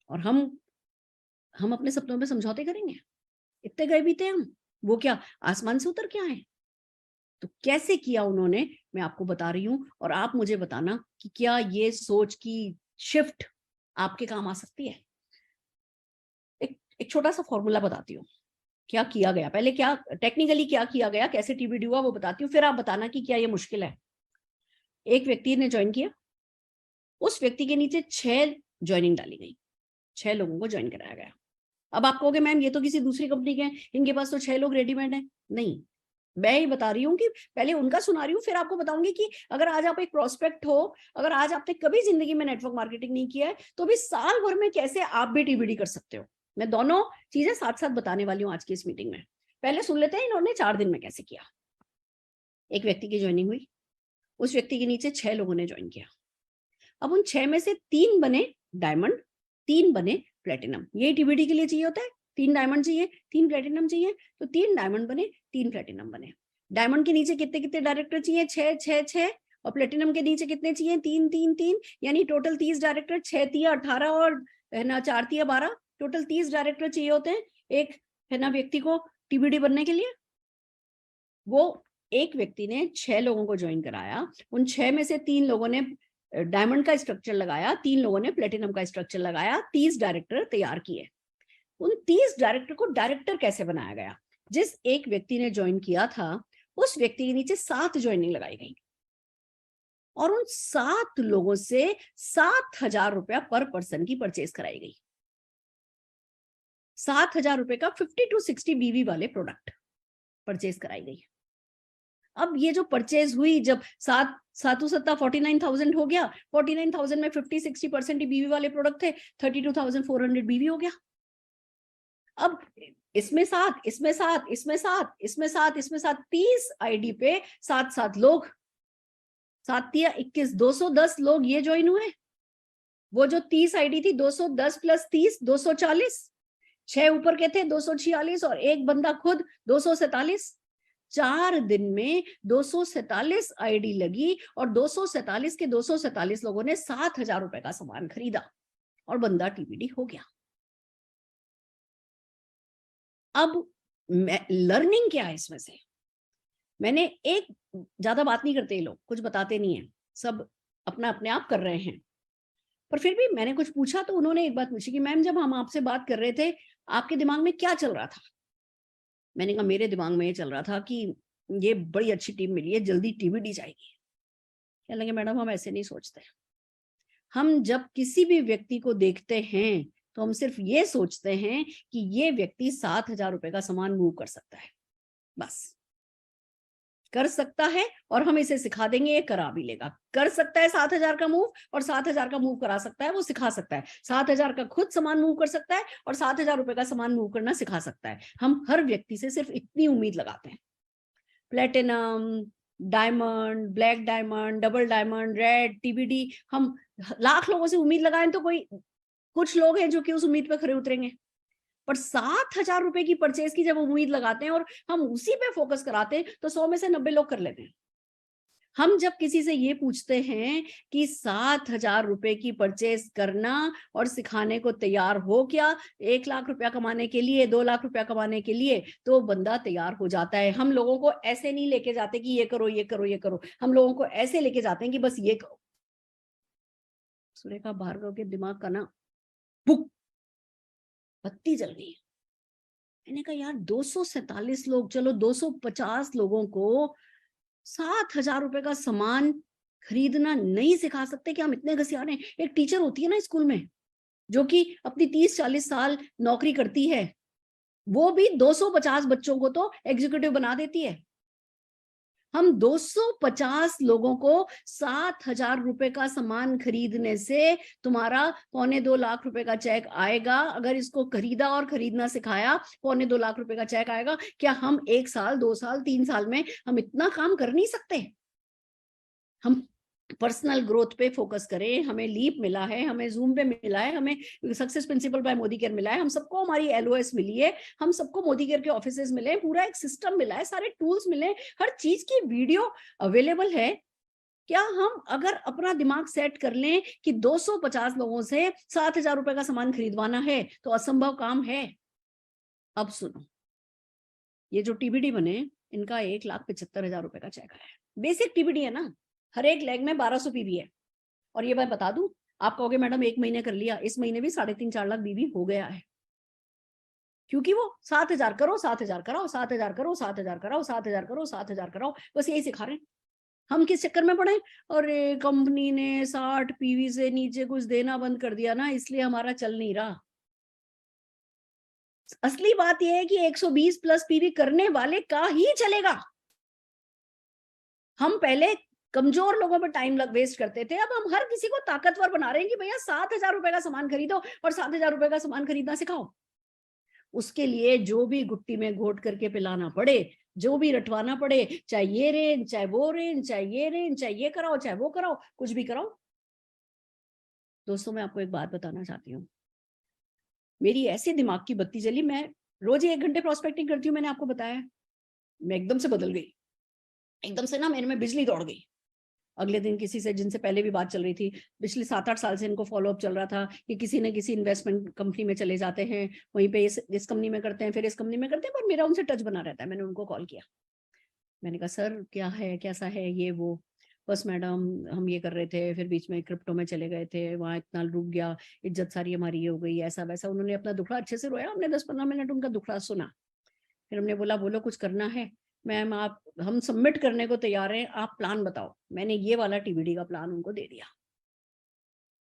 और हम अपने सपनों में समझौते करेंगे? इतने गए भी थे हम, वो क्या आसमान से उतर के आए? तो कैसे किया उन्होंने, मैं आपको बता रही हूं, और आप मुझे बताना कि क्या ये सोच की शिफ्ट आपके काम आ सकती है। एक छोटा सा फॉर्मूला बताती हूँ क्या किया गया, पहले क्या टेक्निकली क्या किया गया, कैसे टीबीडी हुआ वो बताती हूँ, फिर आप बताना कि क्या ये मुश्किल है। एक व्यक्ति ने ज्वाइन किया, उस व्यक्ति के नीचे 6 ज्वाइनिंग डाली गई, 6 लोगों को ज्वाइन कराया गया। अब आप कहोगे मैम ये तो किसी दूसरी कंपनी के हैं, इनके पास तो 6 लोग रेडीमेड हैं। नहीं, मैं ही बता रही हूँ कि पहले उनका सुना रही हूँ, फिर आपको बताऊंगी कि अगर आज आप एक प्रोस्पेक्ट हो, अगर आज आपने कभी जिंदगी में नेटवर्क मार्केटिंग नहीं किया है, तो भी साल भर में कैसे आप भी टीबीडी कर सकते हो। मैं दोनों चीजें साथ साथ बताने वाली हूँ आज की इस मीटिंग में। पहले सुन लेते हैं इन्होंने 4 दिन में कैसे किया। एक व्यक्ति की ज्वाइनिंग हुई, उस व्यक्ति के नीचे 6 लोगों ने ज्वाइन किया। अब उन 6 में से 3 बने डायमंड, 3 बने प्लेटिनम। ये टीबीडी के लिए चाहिए होता है, 3 डायमंड चाहिए, 3 प्लेटिनम चाहिए, तो 3 डायमंड बने, 3 प्लेटिनम बने। डायमंड के नीचे कितने कितने डायरेक्टर चाहिए? 6 6 6, और प्लेटिनम के नीचे कितने चाहिए? 3 3 3, यानी टोटल 30 डायरेक्टर, 6 तिया 18 और है ना 4 तिया 12, टोटल 30 डायरेक्टर चाहिए होते हैं एक है ना व्यक्ति को टीबीडी बनने के लिए। वो एक व्यक्ति ने 6 लोगों को ज्वाइन कराया, उन 6 में से 3 लोगों ने डायमंड का स्ट्रक्चर लगाया, 3 लोगों ने प्लेटिनम का स्ट्रक्चर लगाया, 30 डायरेक्टर तैयार किए। उन 30 डायरेक्टर को डायरेक्टर कैसे बनाया गया? जिस एक व्यक्ति ने ज्वाइन किया था, उस व्यक्ति के नीचे 7 ज्वाइनिंग लगाई गई, और उन 7 लोगों से 7,000 रुपया पर पर्सन की परचेज कराई गई। 7,000 रुपए का 50 to 60 बीवी वाले प्रोडक्ट परचेज कराई गई। अब ये जो परचेज हुई, जब 49,000 हो गया, 49,000 में 50-60% ही बीवी वाले प्रोडक्ट थे, 32,400 बीवी हो गया। अब इसमें 30 आईडी पे 7 लोग, 7 या 21, 210 लोग ये ज्वाइन हुए। वो जो 30 आईडी थी, 210 प्लस 30, 240, 6 ऊपर के थे 246 और एक बंदा खुद 247। 4 दिन में 247 आईडी लगी और 247 के 247 लोगों ने 7,000 रुपए का सामान खरीदा और बंदा टीबीडी हो गया। अब लर्निंग क्या है इसमें से? मैंने एक, ज्यादा बात नहीं करते ये लोग, कुछ बताते नहीं है, सब अपना अपने आप कर रहे हैं, पर फिर भी मैंने कुछ पूछा तो उन्होंने एक बात पूछी कि मैम जब हम आपसे बात कर रहे थे आपके दिमाग में क्या चल रहा था? मैंने कहा मेरे दिमाग में ये चल रहा था कि ये बड़ी अच्छी टीम मिली है, जल्दी टीबीडी जाएगी। कहने लगे मैडम हम ऐसे नहीं सोचते, हम जब किसी भी व्यक्ति को देखते हैं तो हम सिर्फ ये सोचते हैं कि ये व्यक्ति 7,000 रुपए का सामान मूव कर सकता है, बस कर सकता है और हम इसे सिखा देंगे, ये करा भी लेगा। कर सकता है 7,000 का मूव और 7,000 का मूव करा सकता है, वो सिखा सकता है। 7,000 का खुद सामान मूव कर सकता है और 7,000 रुपए का सामान मूव करना सिखा सकता है। हम हर व्यक्ति से सिर्फ इतनी उम्मीद लगाते हैं। Platinum, diamond, black diamond, double diamond, red, TBD, हम लाख लोगों से उम्मीद लगाएं तो कोई कुछ लोग हैं जो कि उस उम्मीद पे खरे उतरेंगे, पर 7,000 रुपए की परचेज की जब उम्मीद लगाते हैं और हम उसी पे फोकस कराते हैं तो 100 में से 90 लोग कर लेते हैं। हम जब किसी से ये पूछते हैं कि 7,000 रुपए की परचेज करना और सिखाने को तैयार हो क्या 1 लाख रुपया कमाने के लिए, 2 लाख रुपया कमाने के लिए, तो बंदा तैयार हो जाता है। हम लोगों को ऐसे नहीं लेके जाते कि ये करो ये करो ये करो, हम लोगों को ऐसे लेके जाते हैं कि बस ये करो। सुरेखा भार्गव के दिमाग का ना बुक बत्ती जल गई। मैंने कहा यार 247 लोग, चलो 250 लोगों को 7,000 रुपए का सामान खरीदना नहीं सिखा सकते कि हम इतने घसियाने? एक टीचर होती है ना स्कूल में जो कि अपनी 30-40 साल नौकरी करती है, वो भी 250 बच्चों को तो एग्जीक्यूटिव बना देती है। हम 250 लोगों को 7,000 रुपए का सामान खरीदने से तुम्हारा 1.25 लाख रुपए का चेक आएगा। अगर इसको खरीदा और खरीदना सिखाया 1.25 लाख रुपए का चेक आएगा। क्या हम 1 साल, 2 साल, 3 साल में हम इतना काम कर नहीं सकते? हम पर्सनल ग्रोथ पे फोकस करें। हमें लीप मिला है, हमें जूम पे मिला है, हमें success principal bye Modi care मिला है, हम सबको हमारी एलओएस मिली है, हम सबको मोदी केयर के ऑफिसेज मिले, पूरा एक सिस्टम मिला है, सारे टूल्स मिले, हर चीज की वीडियो अवेलेबल है। क्या हम अगर अपना दिमाग सेट कर लें कि 250 लोगों से 7,000 रुपए का सामान खरीदवाना है तो असंभव काम है? अब सुनो, ये जो टीबीडी बने इनका 1,75,000 रुपए का चेक आया। बेसिक टीबीडी है ना, हर एक लेग में 1200 पीवी है। और ये मैं बता दूं, आप कहोगे मैडम 1 महीने कर लिया, इस महीने भी 3.5-4 लाख बीवी हो गया है, क्योंकि वो 7,000 करो, 7,000 कराओ, 7,000 करो, 7,000 कराओ, 7,000 करो, 7,000 कराओ, बस यही सिखा रहे हैं। हम किस चक्कर में पड़े? अरे कंपनी ने 60 पीवी से नीचे कुछ देना बंद कर दिया ना, इसलिए हमारा चल नहीं रहा। असली बात यह है कि 120 प्लस पीवी करने वाले का ही चलेगा। हम पहले कमजोर लोगों पर टाइम वेस्ट करते थे, अब हम हर किसी को ताकतवर बना रहे हैं कि भैया 7,000 रुपए का सामान खरीदो और 7,000 रुपए का सामान खरीदना सिखाओ। उसके लिए जो भी गुट्टी में घोट करके पिलाना पड़े, जो भी रटवाना पड़े, चाहे ये रेंज, चाहे वो रेंज, चाहे ये रेंज, चाहे ये कराओ, चाहे वो कराओ, कुछ भी कराओ। दोस्तों मैं आपको एक बात बताना चाहती हूँ, मेरी ऐसी दिमाग की बत्ती जली, मैं रोज 1 घंटे प्रोस्पेक्टिंग करती हूँ, मैंने आपको बताया, मैं एकदम से बदल गई, एकदम से ना मेरे में बिजली दौड़ गई। अगले दिन किसी से, जिनसे पहले भी बात चल रही थी, पिछले 7-8 साल से इनको फॉलोअप चल रहा था कि किसी न किसी इन्वेस्टमेंट कंपनी में चले जाते हैं, वहीं पे इस कंपनी में करते हैं, फिर इस कंपनी में करते हैं, पर मेरा उनसे टच बना रहता है। मैंने उनको कॉल किया, मैंने कहा सर क्या है, कैसा है, ये वो। बस मैडम हम ये कर रहे थे, फिर बीच में क्रिप्टो में चले गए थे, वहां इतना रुक गया, इज्जत सारी हमारी ये हो गई, ऐसा वैसा। उन्होंने अपना दुखड़ा अच्छे से रोया, हमने 10-15 मिनट उनका दुखड़ा सुना। फिर हमने बोला बोलो कुछ करना है? मैम आप, हम सबमिट करने को तैयार हैं, आप प्लान बताओ। मैंने ये वाला टीबीडी का प्लान उनको दे दिया।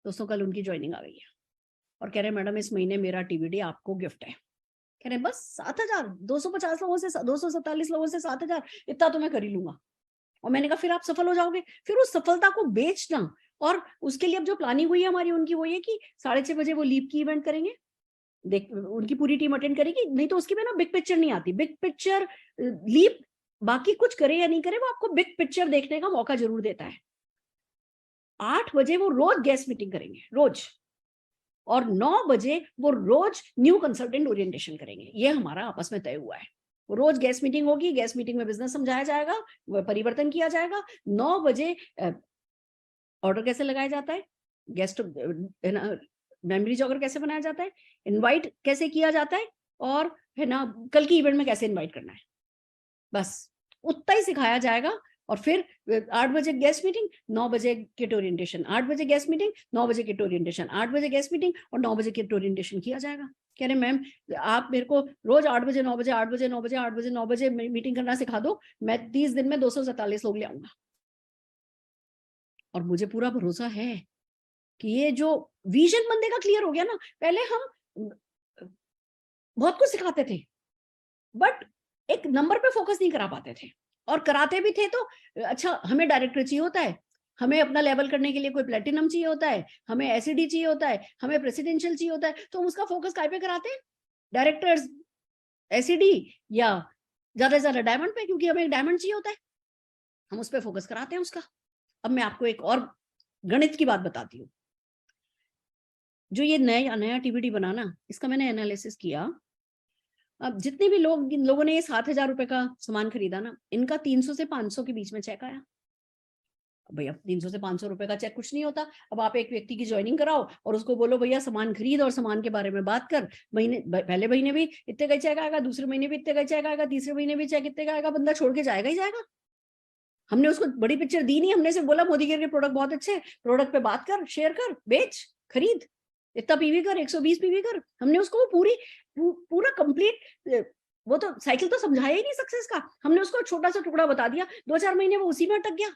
दोस्तों कल उनकी ज्वाइनिंग आ गई है और कह रहे मैडम इस महीने मेरा टीबीडी आपको गिफ्ट है। कह रहे बस 7,000, 250 लोगों से 247 लोगों से 7,000, इतना तो मैं कर ही लूंगा। और मैंने कहा फिर आप सफल हो जाओगे। फिर उस सफलता को बेचना, और उसके लिए अब जो प्लानिंग हुई है हमारी, उनकी वो ये कि 6:30 बजे वो लीप की इवेंट करेंगे, देख उनकी पूरी टीम अटेंड करेगी। नहीं तो उसकी में ना बिग पिक्चर नहीं आती। बिग पिक्चर लीप बाकी कुछ करे या नहीं करे, वो आपको बिग पिक्चर देखने का मौका जरूर देता है। 8 बजे वो रोज गेस्ट मीटिंग करेंगे, रोज, और 9 बजे वो रोज न्यू कंसल्टेंट ओरिएंटेशन करेंगे। ये हमारा आपस में तय हुआ है। वो रोज गेस्ट मीटिंग होगी, गेस्ट मीटिंग में बिजनेस समझाया जाएगा, परिवर्तन किया जाएगा। 9 बजे ऑर्डर कैसे लगाया जाता है, गेस्ट मेमोरी जॉगर कैसे बनाया जाता है, इनवाइट कैसे किया जाता है, और है ना कल की इवेंट में कैसे इनवाइट करना है, बस उतना ही सिखाया जाएगा। और फिर 8 बजे गेस्ट मीटिंग, 9 बजे किट ओरिएंटेशन, 8 बजे गेस्ट मीटिंग, 9 बजे किट ओरिएंटेशन, 8 बजे गेस्ट मीटिंग और 9 बजे किट ओरिएंटेशन किया जाएगा। कह रहे मैम आप मेरे को रोज 8 बजे 9 बजे 8 बजे 9 बजे 8 बजे 9 बजे मीटिंग करना सिखा दो, मैं 30 दिन में 247 लोग ले आऊंगा। और मुझे पूरा भरोसा है कि ये जो विजन बंदे का क्लियर हो गया ना। पहले हम बहुत कुछ सिखाते थे, बट एक नंबर पे फोकस नहीं करा पाते थे, और कराते भी थे तो अच्छा हमें डायरेक्टर चाहिए होता है, हमें अपना लेवल करने के लिए कोई प्लेटिनम चाहिए होता है, हमें एसईडी चाहिए होता है, हमें प्रेसिडेंशियल चाहिए होता है, तो हम उसका फोकस काय पे कराते हैं, डायरेक्टर्स, एसईडी, या ज्यादा से ज्यादा डायमंड पे, क्योंकि हमें एक डायमंड चाहिए होता है, हम उस पर फोकस कराते हैं उसका। अब मैं आपको एक और गणित की बात बताती हूँ। जो ये नया टीवीडी बनाना, इसका मैंने एनालिसिस किया। अब जितने भी लोगों ने ये 7,000 रुपए का सामान खरीदा ना, इनका 300 से 500 के बीच में चेक आया। भैया 300 से 500 रुपए का चेक कुछ नहीं होता। अब आप एक व्यक्ति की ज्वाइनिंग कराओ और उसको बोलो भैया सामान खरीद और सामान के बारे में बात कर, पहले महीने भी इतने का चेक आएगा, दूसरे महीने भी इतने का चेक आएगा, तीसरे महीने भी चेक इतने का आएगा, बंदा छोड़ के जाएगा ही जाएगा। हमने उसको बड़ी पिक्चर दी नहीं, हमने सिर्फ बोला मोदी केयर के प्रोडक्ट बहुत अच्छे, प्रोडक्ट पे बात कर, शेयर कर, बेच, खरीद, इतना पीवी कर, 120 पीवी कर। हमने उसको पूरा कंप्लीट वो तो साइकिल तो समझाया ही नहीं सक्सेस का, हमने उसको छोटा सा टुकड़ा बता दिया। 2-4 महीने वो उसी में अटक गया।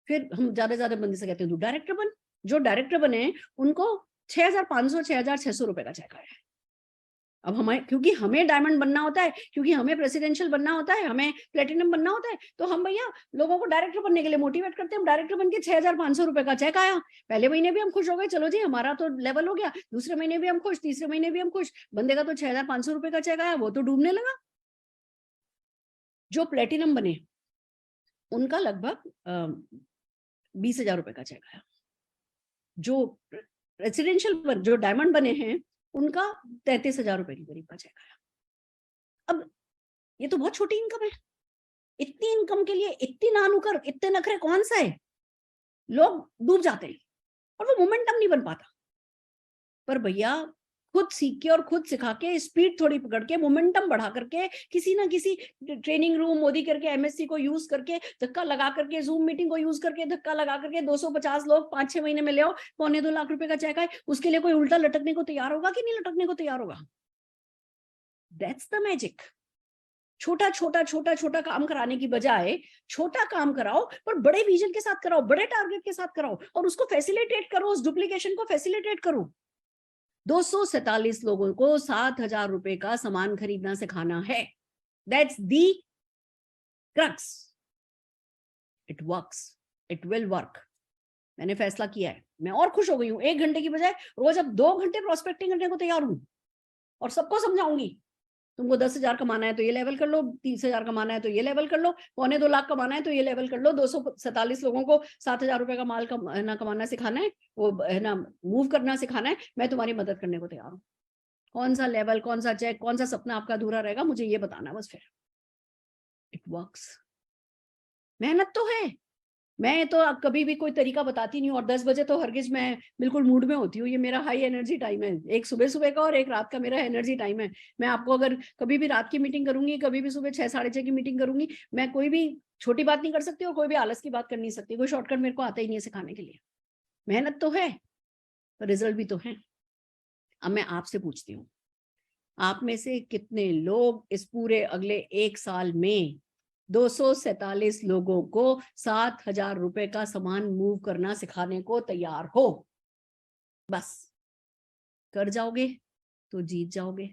फिर हम ज्यादा बंदे से कहते हैं तू डायरेक्टर बन। जो डायरेक्टर बने उनको 6,500 6,600 रुपए का चेक आया है। अब हमें, क्योंकि हमें डायमंड बनना होता है, क्योंकि हमें प्रेसिडेंशियल बनना होता है, हमें प्लेटिनम बनना होता है, तो हम भैया लोगों को डायरेक्टर बनने के लिए मोटिवेट करते हैं। हम डायरेक्टर बन के 6,500 रुपए का चेक आया, पहले महीने भी हम खुश हो गए, चलो जी हमारा तो लेवल हो गया, दूसरे महीने भी हम खुश, तीसरे महीने भी हम खुश, बंदे का तो 6,500 रुपए का चेक आया, वो तो डूबने लगा। जो प्लेटिनम बने उनका लगभग 20,000 रुपए का चेक आया। जो प्रेसिडेंशियल जो डायमंड बने हैं उनका 33,000 रुपए के करीब का चेक आया। अब ये तो बहुत छोटी इनकम है। इतनी इनकम के लिए इतनी नानुकर, इतने नखरे कौन सा है? लोग डूब जाते हैं और वो मोमेंटम नहीं बन पाता। पर भैया खुद सीख के और खुद सिखा के, स्पीड थोड़ी पकड़ के, मोमेंटम बढ़ा करके, किसी ना किसी ट्रेनिंग रूम मोदी करके, एमएससी को यूज करके, धक्का लगा करके, जूम मीटिंग को यूज करके, धक्का लगा करके 250 लोग 5-6 महीने में ले आओ, 1.25-2 लाख रुपए का चेक आए। उसके लिए कोई उल्टा लटकने को तैयार होगा कि नहीं लटकने को तैयार होगा? That's the magic. छोटा छोटा छोटा छोटा काम कराने की बजाय छोटा काम कराओ, पर बड़े विजन के साथ कराओ, बड़े टारगेट के साथ कराओ, और उसको फैसिलिटेट करो, उस डुप्लीकेशन को फैसिलिटेट करो। 247 लोगों को 7,000 रुपए का सामान खरीदना सिखाना है। That's the crux. It works, it will work. मैंने फैसला किया है। मैं और खुश हो गई हूं, 1 घंटे की बजाय रोज अब 2 घंटे प्रोस्पेक्टिंग करने को तैयार हूं, और सबको समझाऊंगी तुमको 10,000 कमाना है तो ये लेवल कर लो, 30,000 कमाना है तो ये लेवल कर लो, 1.25-2 लाख कमाना है तो ये लेवल कर लो, 247 लोगों को 7,000 रुपए का माल ना कमाना सिखाना है, वो है ना मूव करना सिखाना है। मैं तुम्हारी मदद करने को तैयार हूँ। कौन सा लेवल, कौन सा चेक, कौन सा सपना आपका अधूरा रहेगा, मुझे ये बताना बस। फिर इट वर्क्स। मेहनत तो है। मैं तो अब कभी भी कोई तरीका बताती नहीं हूँ, और 10 बजे तो हरगिज मैं बिल्कुल मूड में होती हूँ। ये मेरा हाई एनर्जी टाइम है, एक सुबह का और एक रात का मेरा एनर्जी टाइम है। मैं आपको अगर कभी भी रात की मीटिंग करूंगी, कभी भी सुबह 6-6:30 की मीटिंग करूंगी, मैं कोई भी छोटी बात नहीं कर सकती और कोई भी आलस की बात कर नहीं सकती। कोई शॉर्टकट मेरे को आता ही नहीं है सिखाने के लिए। मेहनत तो है, पर रिजल्ट भी तो है। अब मैं आपसे पूछती हूँ, आप में से कितने लोग इस पूरे अगले 1 साल में 247 लोगों को 7,000 रुपए का सामान मूव करना सिखाने को तैयार हो? बस कर जाओगे तो जीत जाओगे,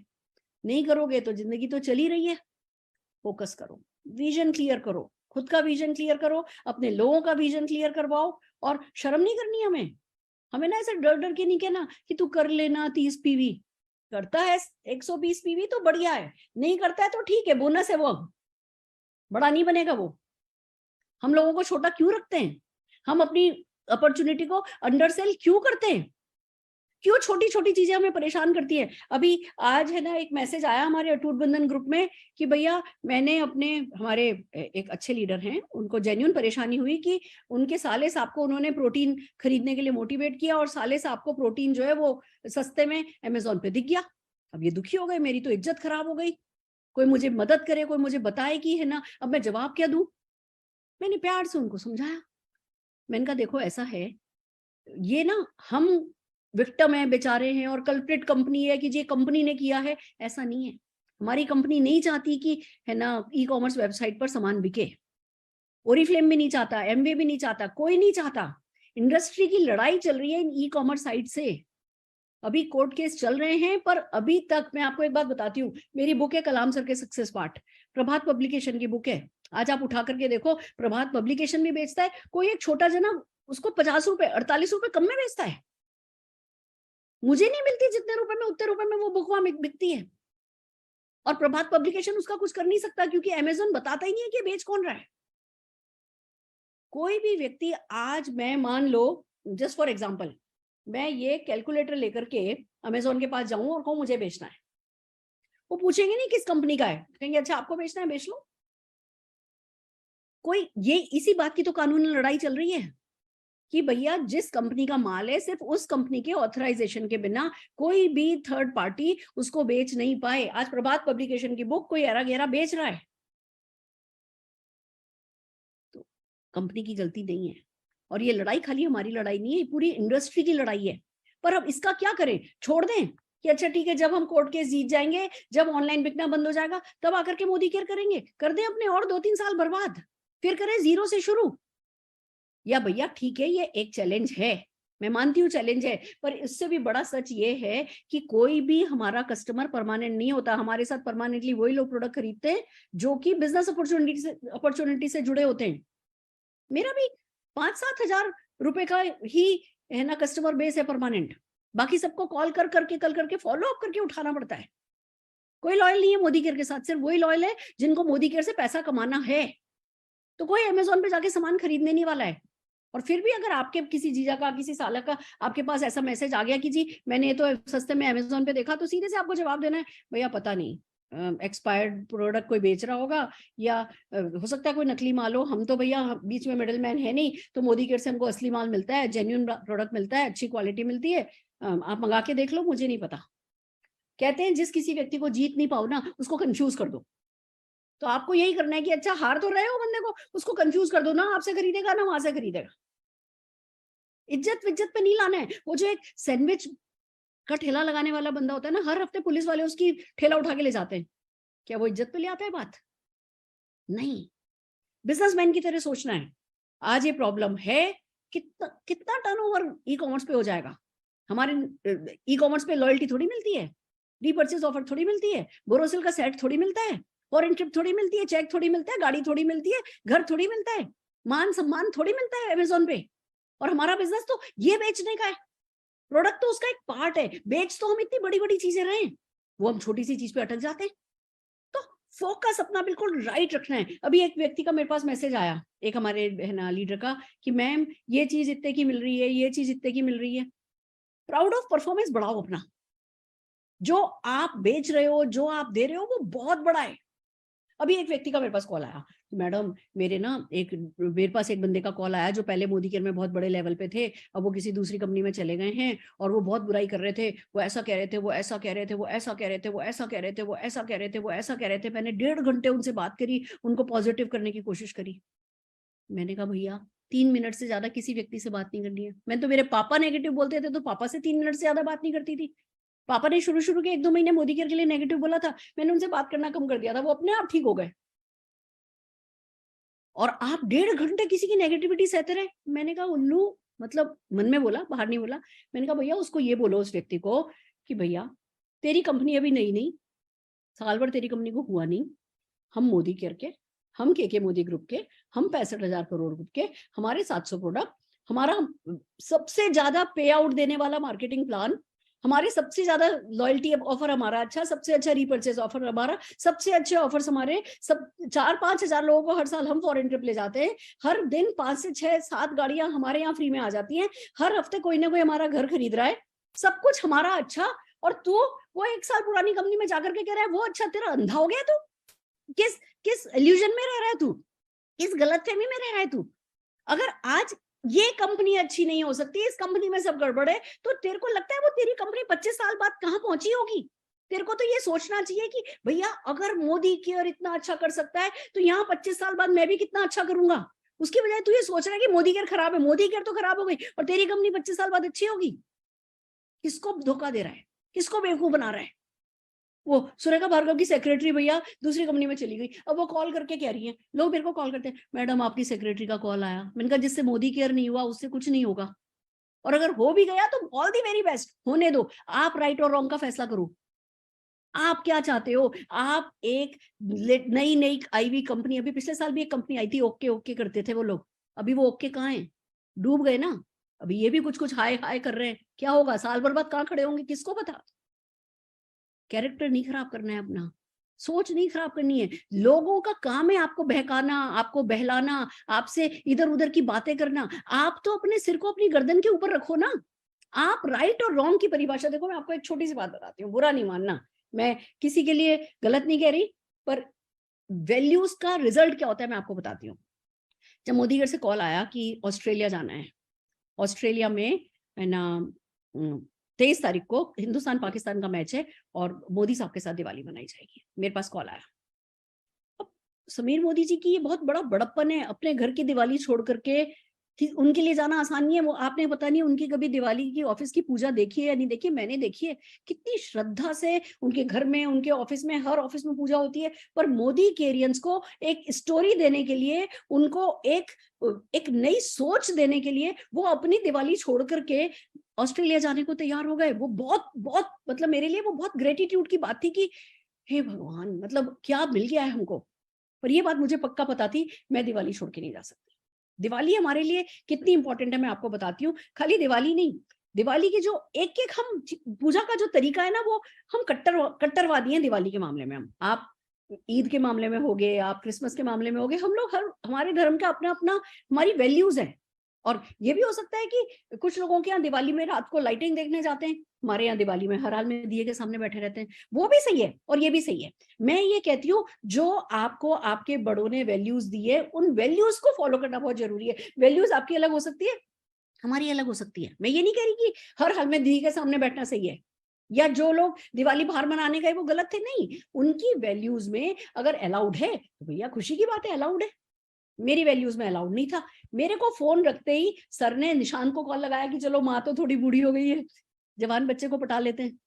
नहीं करोगे तो जिंदगी तो चली रही है। फोकस करो, विजन क्लियर करो, खुद का विजन क्लियर करो, अपने लोगों का विजन क्लियर करवाओ, और शर्म नहीं करनी हमें। हमें ना ऐसे डर डर के नहीं कहना कि तू कर लेना 30 पीवी। करता है 120 पीवी तो बढ़िया है, नहीं करता है तो ठीक है, बोनस है वो, बड़ा नहीं बनेगा वो। हम लोगों को छोटा क्यों रखते हैं? हम अपनी अपॉर्चुनिटी को अंडरसेल क्यों करते हैं? क्यों छोटी छोटी चीजें हमें परेशान करती है? अभी आज है ना एक मैसेज आया हमारे अटूट बंधन ग्रुप में कि भैया मैंने अपने, हमारे एक अच्छे लीडर हैं, उनको जेन्युइन परेशानी हुई कि उनके साले साहब को उन्होंने प्रोटीन खरीदने के लिए मोटिवेट किया, और साले साहब को प्रोटीन जो है वो सस्ते में अमेजोन पे दिख गया। अब ये दुखी हो गए, मेरी तो इज्जत खराब हो गई, कोई मुझे मदद करे, कोई मुझे बताए कि है ना, अब मैं जवाब क्या दूं? मैंने प्यार से उनको समझाया, मैंने कहा देखो ऐसा है, ये ना हम विक्टिम है, बेचारे हैं, और कल्प्रिट कंपनी है कि ये कंपनी ने किया है, ऐसा नहीं है। हमारी कंपनी नहीं चाहती कि है ना ई कॉमर्स वेबसाइट पर सामान बिके, ओरिफ्लेम भी नहीं चाहता, एमवे भी नहीं चाहता, कोई नहीं चाहता। इंडस्ट्री की लड़ाई चल रही है इन ई कॉमर्स साइट से, अभी कोर्ट केस चल रहे हैं, पर अभी तक मैं आपको एक बात बताती हूँ, मेरी बुक है कलाम सर के सक्सेस पार्ट, प्रभात पब्लिकेशन की बुक है, आज आप उठा करके देखो, प्रभात पब्लिकेशन भी बेचता है, कोई एक छोटा जना उसको 50 रुपए 48 रुपए कम में बेचता है। मुझे नहीं मिलती जितने रुपए में, उतने रुपए में वो बुक वहां बिकती है, और प्रभात पब्लिकेशन उसका कुछ कर नहीं सकता क्योंकि अमेज़न बताता ही नहीं है कि बेच कौन रहा है। कोई भी व्यक्ति आज, मैं मान लो जस्ट फॉर एग्जांपल, मैं ये कैलकुलेटर लेकर के अमेज़न के पास जाऊं और कहूं मुझे बेचना है, वो पूछेंगे नहीं किस कंपनी का है, कहेंगे अच्छा आपको बेचना है, बेच लो। कोई, ये इसी बात की तो कानूनी लड़ाई चल रही है कि भैया जिस कंपनी का माल है, सिर्फ उस कंपनी के ऑथराइजेशन के बिना कोई भी थर्ड पार्टी उसको बेच नहीं पाए। आज प्रभात पब्लिकेशन की बुक कोई ऐरा गैरा बेच रहा है, तो कंपनी की गलती नहीं है। और ये लड़ाई खाली हमारी लड़ाई नहीं है, पूरी इंडस्ट्री की लड़ाई है। पर अब इसका क्या करें? छोड़ दें कि अच्छा ठीक है, जब हम कोर्ट केस जीत जाएंगे, जब ऑनलाइन बिकना बंद हो जाएगा, तब आकर के मोदी केयर करेंगे? कर दें अपने और 2-3 साल बर्बाद, फिर करें जीरो से शुरू? या भैया ठीक है, ये एक चैलेंज है, मैं मानती हूँ चैलेंज है, पर इससे भी बड़ा सच ये है कि कोई भी हमारा कस्टमर परमानेंट नहीं होता। हमारे साथ परमानेंटली वही लोग प्रोडक्ट खरीदते हैं जो कि बिजनेस अपॉर्चुनिटी से जुड़े होते हैं। मेरा भी 5-7 हजार रुपए का ही है ना कस्टमर बेस है परमानेंट, बाकी सबको कॉल करके फॉलो अप करके उठाना पड़ता है। कोई लॉयल नहीं है मोदी केयर के साथ, सिर्फ वही लॉयल है जिनको मोदी केयर से पैसा कमाना है। तो कोई अमेज़न पे जाके सामान खरीदने नहीं वाला है। और फिर भी अगर आपके किसी जीजा का, किसी साला का आपके पास ऐसा मैसेज आ गया कि जी मैंने ये तो सस्ते में अमेज़न पे देखा, तो सीधे से आपको जवाब देना है भैया पता नहीं, एक्सपायर्ड प्रोडक्ट कोई बेच रहा होगा, या हो सकता है कोई नकली माल हो, हम तो भैया बीच में मिडिल मैन है नहीं, तो मोदी केयर से हमको असली माल मिलता है, जेन्युइन प्रोडक्ट मिलता है, अच्छी क्वालिटी मिलती है, आप मंगा के देख लो, मुझे नहीं पता। कहते हैं जिस किसी व्यक्ति को जीत नहीं पाओ ना, उसको कंफ्यूज कर दो। तो आपको यही करना है कि अच्छा हार तो रहे हो बंदे को, उसको कंफ्यूज कर दो, ना आपसे खरीदेगा ना वहां से खरीदेगा। इज्जत विज्जत पे नहीं लाना है। वो जो एक सैंडविच का ठेला लगाने वाला बंदा होता है ना, हर हफ्ते पुलिस वाले उसकी ठेला उठा के ले जाते हैं, क्या वो इज्जत पे ले आता है बात? नहीं। बिजनेसमैन की तरह सोचना है। आज ये प्रॉब्लम है, कितना कितना टर्नओवर ई कॉमर्स पे हो जाएगा? हमारे ई कॉमर्स पे लॉयल्टी थोड़ी मिलती है, रीपर्चेज ऑफर थोड़ी मिलती है, बोरोसिल का सेट थोड़ी मिलता है, फॉरेन ट्रिप थोड़ी मिलती है, चेक थोड़ी मिलता है, गाड़ी थोड़ी मिलती है, घर थोड़ी मिलता है, मान सम्मान थोड़ी मिलता है अमेज़न पे। और हमारा बिजनेस तो ये बेचने का है, प्रोडक्ट तो उसका एक पार्ट है। बेच तो हम इतनी बड़ी बड़ी चीजें रहे हैं, वो हम छोटी सी चीज पे अटक जाते हैं। तो फोकस अपना बिल्कुल राइट रखना है। अभी एक व्यक्ति का मेरे पास मैसेज आया, एक हमारे है ना लीडर का, कि मैम ये चीज इतने की मिल रही है, ये चीज इतने की मिल रही है। प्राउड ऑफ परफॉर्मेंस बढ़ाओ अपना, जो आप बेच रहे हो, जो आप दे रहे हो, वो बहुत बड़ा है। अभी एक व्यक्ति का मेरे पास कॉल आया, मैडम मेरे पास एक बंदे का कॉल आया जो पहले मोदी केयर में बहुत बड़े लेवल पे थे, अब वो किसी दूसरी कंपनी में चले गए हैं, और वो बहुत बुराई कर रहे थे, वो ऐसा कह रहे थे, वो ऐसा कह रहे थे, वो ऐसा कह रहे थे, वो ऐसा कह रहे थे, वो ऐसा कह रहे थे, वो ऐसा कह रहे थे। मैंने 1.5 घंटे उनसे बात करी, उनको पॉजिटिव करने की कोशिश करी। मैंने कहा भैया 3 मिनट से ज्यादा किसी व्यक्ति से बात नहीं करनी है। मैं तो, मेरे पापा नेगेटिव बोलते थे तो पापा से 3 मिनट से ज्यादा बात नहीं करती थी। पापा ने शुरू के 1-2 महीने मोदी केयर के लिए नेगेटिव बोला था, मैंने उनसे बात करना कम कर दिया था, वो अपने आप ठीक हो गए। और आप 1.5 घंटे किसी की नेगेटिविटी सहते रहे। मैंने कहा उल्लू, मतलब मन में बोला, बाहर नहीं बोला। मैंने कहा भैया उसको ये बोलो, उस व्यक्ति को, कि भैया तेरी कंपनी अभी नई साल भर तेरी कंपनी को हुआ नहीं, हम मोदी केयर के, हम के मोदी ग्रुप के, हम 65,000 करोड़ ग्रुप के, हमारे 700 प्रोडक्ट, हमारा सबसे ज्यादा पे आउट देने वाला मार्केटिंग प्लान, हमारे सबसे ज्यादा लॉयल्टी ऑफर हमारा अच्छा, सबसे अच्छा रीपर्चेज ऑफर हमारा, सबसे अच्छे ऑफर्स हमारे, सब 4-5 हजार लोगों को हर साल हम फॉरेन ट्रिप ले जाते हैं, हर दिन 5 से 6-7 गाड़ियां हमारे यहाँ फ्री में आ जाती हैं, हर हफ्ते कोई ना कोई हमारा घर खरीद रहा है, सब कुछ हमारा अच्छा। और तू वो 1 साल पुरानी कंपनी में जाकर के कह रहा है वो अच्छा, तेरा अंधा हो गया तू? किस किस इल्यूजन में रह रहा है तू? किस गलतफहमी में रह रहा है तू? अगर आज ये कंपनी अच्छी नहीं हो सकती, इस कंपनी में सब गड़बड़ है, तो तेरे को लगता है वो तेरी कंपनी 25 साल बाद कहां पहुंची होगी? तेरे को तो ये सोचना चाहिए कि भैया अगर मोदी केयर इतना अच्छा कर सकता है तो यहाँ 25 साल बाद मैं भी कितना अच्छा करूंगा। उसकी बजाय तू ये सोच रहा है कि मोदी केयर खराब है, मोदी केयर तो खराब हो गई और तेरी कंपनी 25 साल बाद अच्छी होगी। किसको धोखा दे रहा है? किसको बेवकूफ बना रहा है? वो सुरेखा भार्गव की सेक्रेटरी भैया दूसरी कंपनी में चली गई, अब वो कॉल करके कह रही है, लोग मेरे को कॉल करते हैं, मैडम आपकी सेक्रेटरी का कॉल आया। मैंने कहा जिससे मोदी केयर नहीं हुआ उससे कुछ नहीं होगा, और अगर हो भी गया तो ऑल दी वेरी बेस्ट, होने दो। आप राइट और रॉन्ग का फैसला करो। आप क्या चाहते हो? आप एक नई नई आई हुई कंपनी, अभी पिछले साल भी एक कंपनी आई थी, ओके ओके करते थे वो लोग, अभी वो ओके कहाँ है? डूब गए ना। अभी ये भी कुछ कुछ हाय हाय कर रहे हैं, क्या होगा? साल भर बाद कहाँ खड़े होंगे किसको पता। कैरेक्टर नहीं खराब करना है अपना, सोच नहीं खराब करनी है। लोगों का काम है आपको बहकाना, आपको बहलाना, आपसे इधर उधर की बातें करना। आप तो अपने सिर को अपनी गर्दन के ऊपर रखो ना। आप राइट और रॉन्ग की परिभाषा देखो। मैं आपको एक छोटी सी बात बताती हूँ, बुरा नहीं मानना, मैं किसी के लिए गलत नहीं कह रही, पर वैल्यूज का रिजल्ट क्या होता है मैं आपको बताती हूँ। जब मोदी घर से कॉल आया कि ऑस्ट्रेलिया जाना है, ऑस्ट्रेलिया में है ना 23 तारीख को हिंदुस्तान पाकिस्तान का मैच है और मोदी साहब के साथ दिवाली मनाई जाएगी, मेरे पास कॉल आया। अब समीर मोदी जी की ये बहुत बड़ा बड़प्पन है, अपने घर की दिवाली छोड़ करके उनके लिए जाना आसान नहीं है। वो आपने पता नहीं उनकी कभी दिवाली की ऑफिस की पूजा देखी है या नहीं देखी है, मैंने देखी है, कितनी श्रद्धा से उनके घर में, उनके ऑफिस में, हर ऑफिस में पूजा होती है। पर मोदी केरियंस को एक स्टोरी देने के लिए, उनको एक नई सोच देने के लिए वो अपनी दिवाली छोड़ करके ऑस्ट्रेलिया जाने को तैयार हो गए। वो बहुत बहुत मतलब मेरे लिए वो बहुत ग्रेटिट्यूड की बात थी कि हे भगवान, मतलब क्या मिल गया है हमको। पर ये बात मुझे पक्का पता थी, मैं दिवाली छोड़ के नहीं जा सकती। दिवाली हमारे लिए कितनी इंपॉर्टेंट है मैं आपको बताती हूँ। खाली दिवाली नहीं, दिवाली की जो एक एक हम पूजा का जो तरीका है ना, वो हम कट्टरवादी हैं दिवाली के मामले में। हम आप ईद के मामले में हो गए, आप क्रिसमस के मामले में हो गए, हम लोग हमारे धर्म का अपना अपना हमारी वैल्यूज है। और ये भी हो सकता है कि कुछ लोगों के यहाँ दिवाली में रात को लाइटिंग देखने जाते हैं, हमारे यहाँ दिवाली में हर हाल में दिए के सामने बैठे रहते हैं। वो भी सही है और ये भी सही है। मैं ये कहती हूँ जो आपको आपके बड़ों ने वैल्यूज दिए, उन वैल्यूज को फॉलो करना बहुत जरूरी है। वैल्यूज आपकी अलग हो सकती है, हमारी अलग हो सकती है। मैं ये नहीं कह रही कि हर हाल में दी के सामने बैठना सही है, या जो लोग दिवाली बाहर मनाने गए वो गलत थे, नहीं। उनकी वैल्यूज में अगर अलाउड है तो भैया खुशी की बात है, अलाउड है। मेरी वैल्यूज में अलाउड नहीं था। मेरे को फोन रखते ही सर ने निशान को कॉल लगाया कि चलो माँ तो थोड़ी बूढ़ी हो गई है, जवान बच्चे को पटा लेते हैं।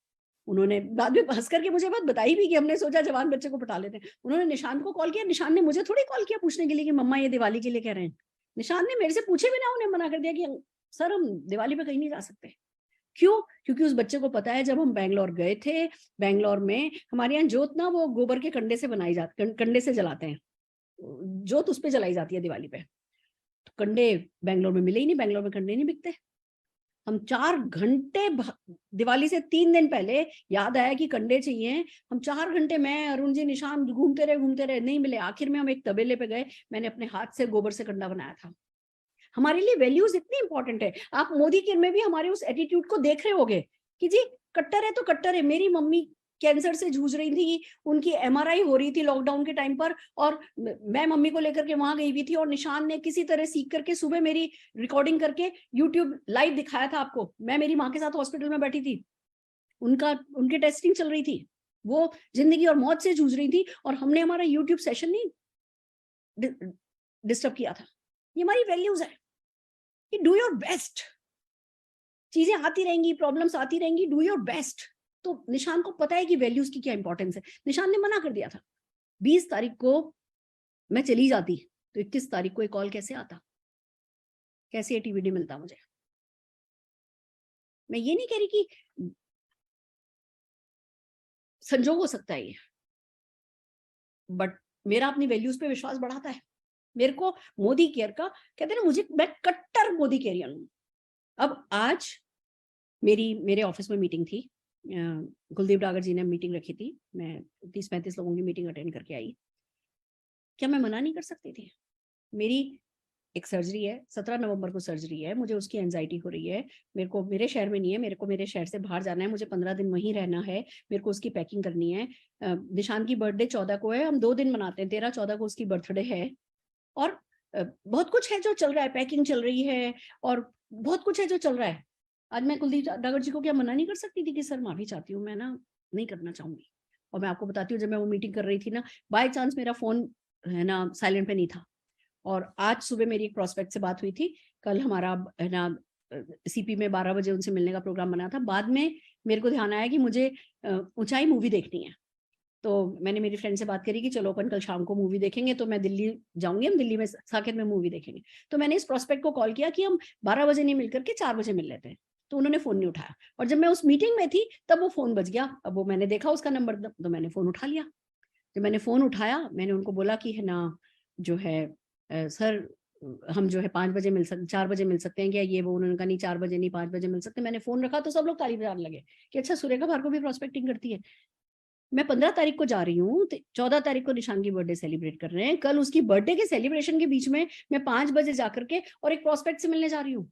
उन्होंने बाद में हंस करके मुझे बात बताई भी कि हमने सोचा जवान बच्चे को पटा लेते हैं। उन्होंने निशान को कॉल किया, निशान ने मुझे थोड़ी कॉल किया पूछने के लिए कि मम्मा ये दिवाली के लिए कह रहे हैं। निशान ने मेरे से पूछे बिना उन्हें मना कर दिया कि सर हम दिवाली पे कहीं नहीं जा सकते। क्यों? क्योंकि उस बच्चे को पता है जब हम बैंगलोर गए थे, बैंगलोर में हमारे यहाँ जोत ना वो गोबर के कंडे से बनाई जाती, कंडे से जलाते हैं जोत, उस पे जलाई जाती है दिवाली पे। तो कंडे बैंगलोर में मिले ही नहीं, बैंगलोर में कंडे नहीं बिकते। हम 4 घंटे दिवाली से 3 दिन पहले याद आया कि कंडे चाहिए, हम 4 घंटे, मैं अरुण जी निशान घूमते रहे, नहीं मिले। आखिर में हम एक तबेले पे गए, मैंने अपने हाथ से गोबर से कंडा बनाया था। हमारे लिए वैल्यूज इतनी इंपॉर्टेंट है। आप मोदी केयर में भी हमारे उस एटीट्यूड को देख रहे होगे कि जी कट्टर है तो कट्टर है। मेरी मम्मी कैंसर से जूझ रही थी, उनकी एमआरआई हो रही थी लॉकडाउन के टाइम पर, और मैं मम्मी को लेकर के वहां गई हुई थी, और निशान ने किसी तरह सीख करके सुबह मेरी रिकॉर्डिंग करके यूट्यूब लाइव दिखाया था आपको। मैं मेरी माँ के साथ हॉस्पिटल में बैठी थी, उनकी टेस्टिंग चल रही थी, वो जिंदगी और मौत से जूझ रही थी, और हमने हमारा यूट्यूब सेशन नहीं डिस्टर्ब किया था। ये हमारी वैल्यूज है कि डू योर बेस्ट। चीजें आती रहेंगी, प्रॉब्लम्स आती रहेंगी, डू योर बेस्ट। तो निशान को पता है कि वैल्यूज की क्या इंपॉर्टेंस है। निशान ने मना कर दिया था। 20 तारीख को मैं चली जाती तो 21 तारीख को एक कॉल कैसे आता, कैसे एटीवीडी मिलता मुझे। मैं ये नहीं कह रही कि संजोग हो सकता है ये, बट मेरा अपनी वैल्यूज पे विश्वास बढ़ाता है। मेरे को मोदी केयर का, कहते हैं ना, मैं कट्टर मोदी केयरियन हूँ। अब आज मेरे ऑफिस में मीटिंग थी, कुलदीप डागर जी ने मीटिंग रखी थी, मैं 30-35 लोगों की मीटिंग अटेंड करके आई। क्या मैं मना नहीं कर सकती थी? मेरी एक सर्जरी है, 17 नवंबर को सर्जरी है, मुझे उसकी एंजाइटी हो रही है, मेरे को मेरे शहर में नहीं है, मेरे को मेरे शहर से बाहर जाना है, मुझे 15 दिन वहीं रहना है, मेरे को उसकी पैकिंग करनी है। निशान की बर्थडे 14 को है, हम 2 दिन मनाते हैं, 13-14 को उसकी बर्थडे है, और बहुत कुछ है जो चल रहा है, पैकिंग चल रही है और बहुत कुछ है जो चल रहा है। आज मैं कुलदीप डागर जी को क्या मना नहीं कर सकती थी कि सर माफी चाहती हूँ, मैं ना नहीं करना चाहूंगी। और मैं आपको बताती हूँ, जब मैं वो मीटिंग कर रही थी ना, बाय चांस मेरा फोन है ना साइलेंट पे नहीं था, और आज सुबह मेरी एक प्रोस्पेक्ट से बात हुई थी, कल हमारा है ना सीपी में 12 बजे उनसे मिलने का प्रोग्राम बना था। बाद में मेरे को ध्यान आया कि मुझे ऊंचाई मूवी देखनी है, तो मैंने मेरी फ्रेंड से बात करी कि चलो अपन कल शाम को मूवी देखेंगे, तो मैं दिल्ली जाऊंगी, हम दिल्ली में साकेत में मूवी देखेंगे। तो मैंने इस प्रोस्पेक्ट को कॉल किया कि हम 12 बजे नहीं मिलकर के 4 बजे मिल लेते हैं, तो उन्होंने फोन नहीं उठाया, और जब मैं उस मीटिंग में थी तब वो फोन बज गया। अब वो मैंने देखा उसका नंबर, तो मैंने फोन उठा लिया। जब मैंने फोन उठाया, मैंने उनको बोला कि है ना जो है सर हम जो है 4 बजे मिल सकते हैं क्या, ये वो। उन्होंने कहा नहीं 4 बजे नहीं, 5 बजे मिल सकते हैं। मैंने फोन रखा तो सब लोग ताली बजाने लगे कि अच्छा सुरेखा भार्गव भी प्रोस्पेक्टिंग करती है। मैं 15 तारीख को जा रही हूँ, 14 तारीख को निशान की बर्थडे सेलिब्रेट कर रहे हैं, कल उसकी बर्थडे के सेलिब्रेशन के बीच में मैं 5 बजे जाकर के और एक प्रोस्पेक्ट से मिलने जा रही हूँ।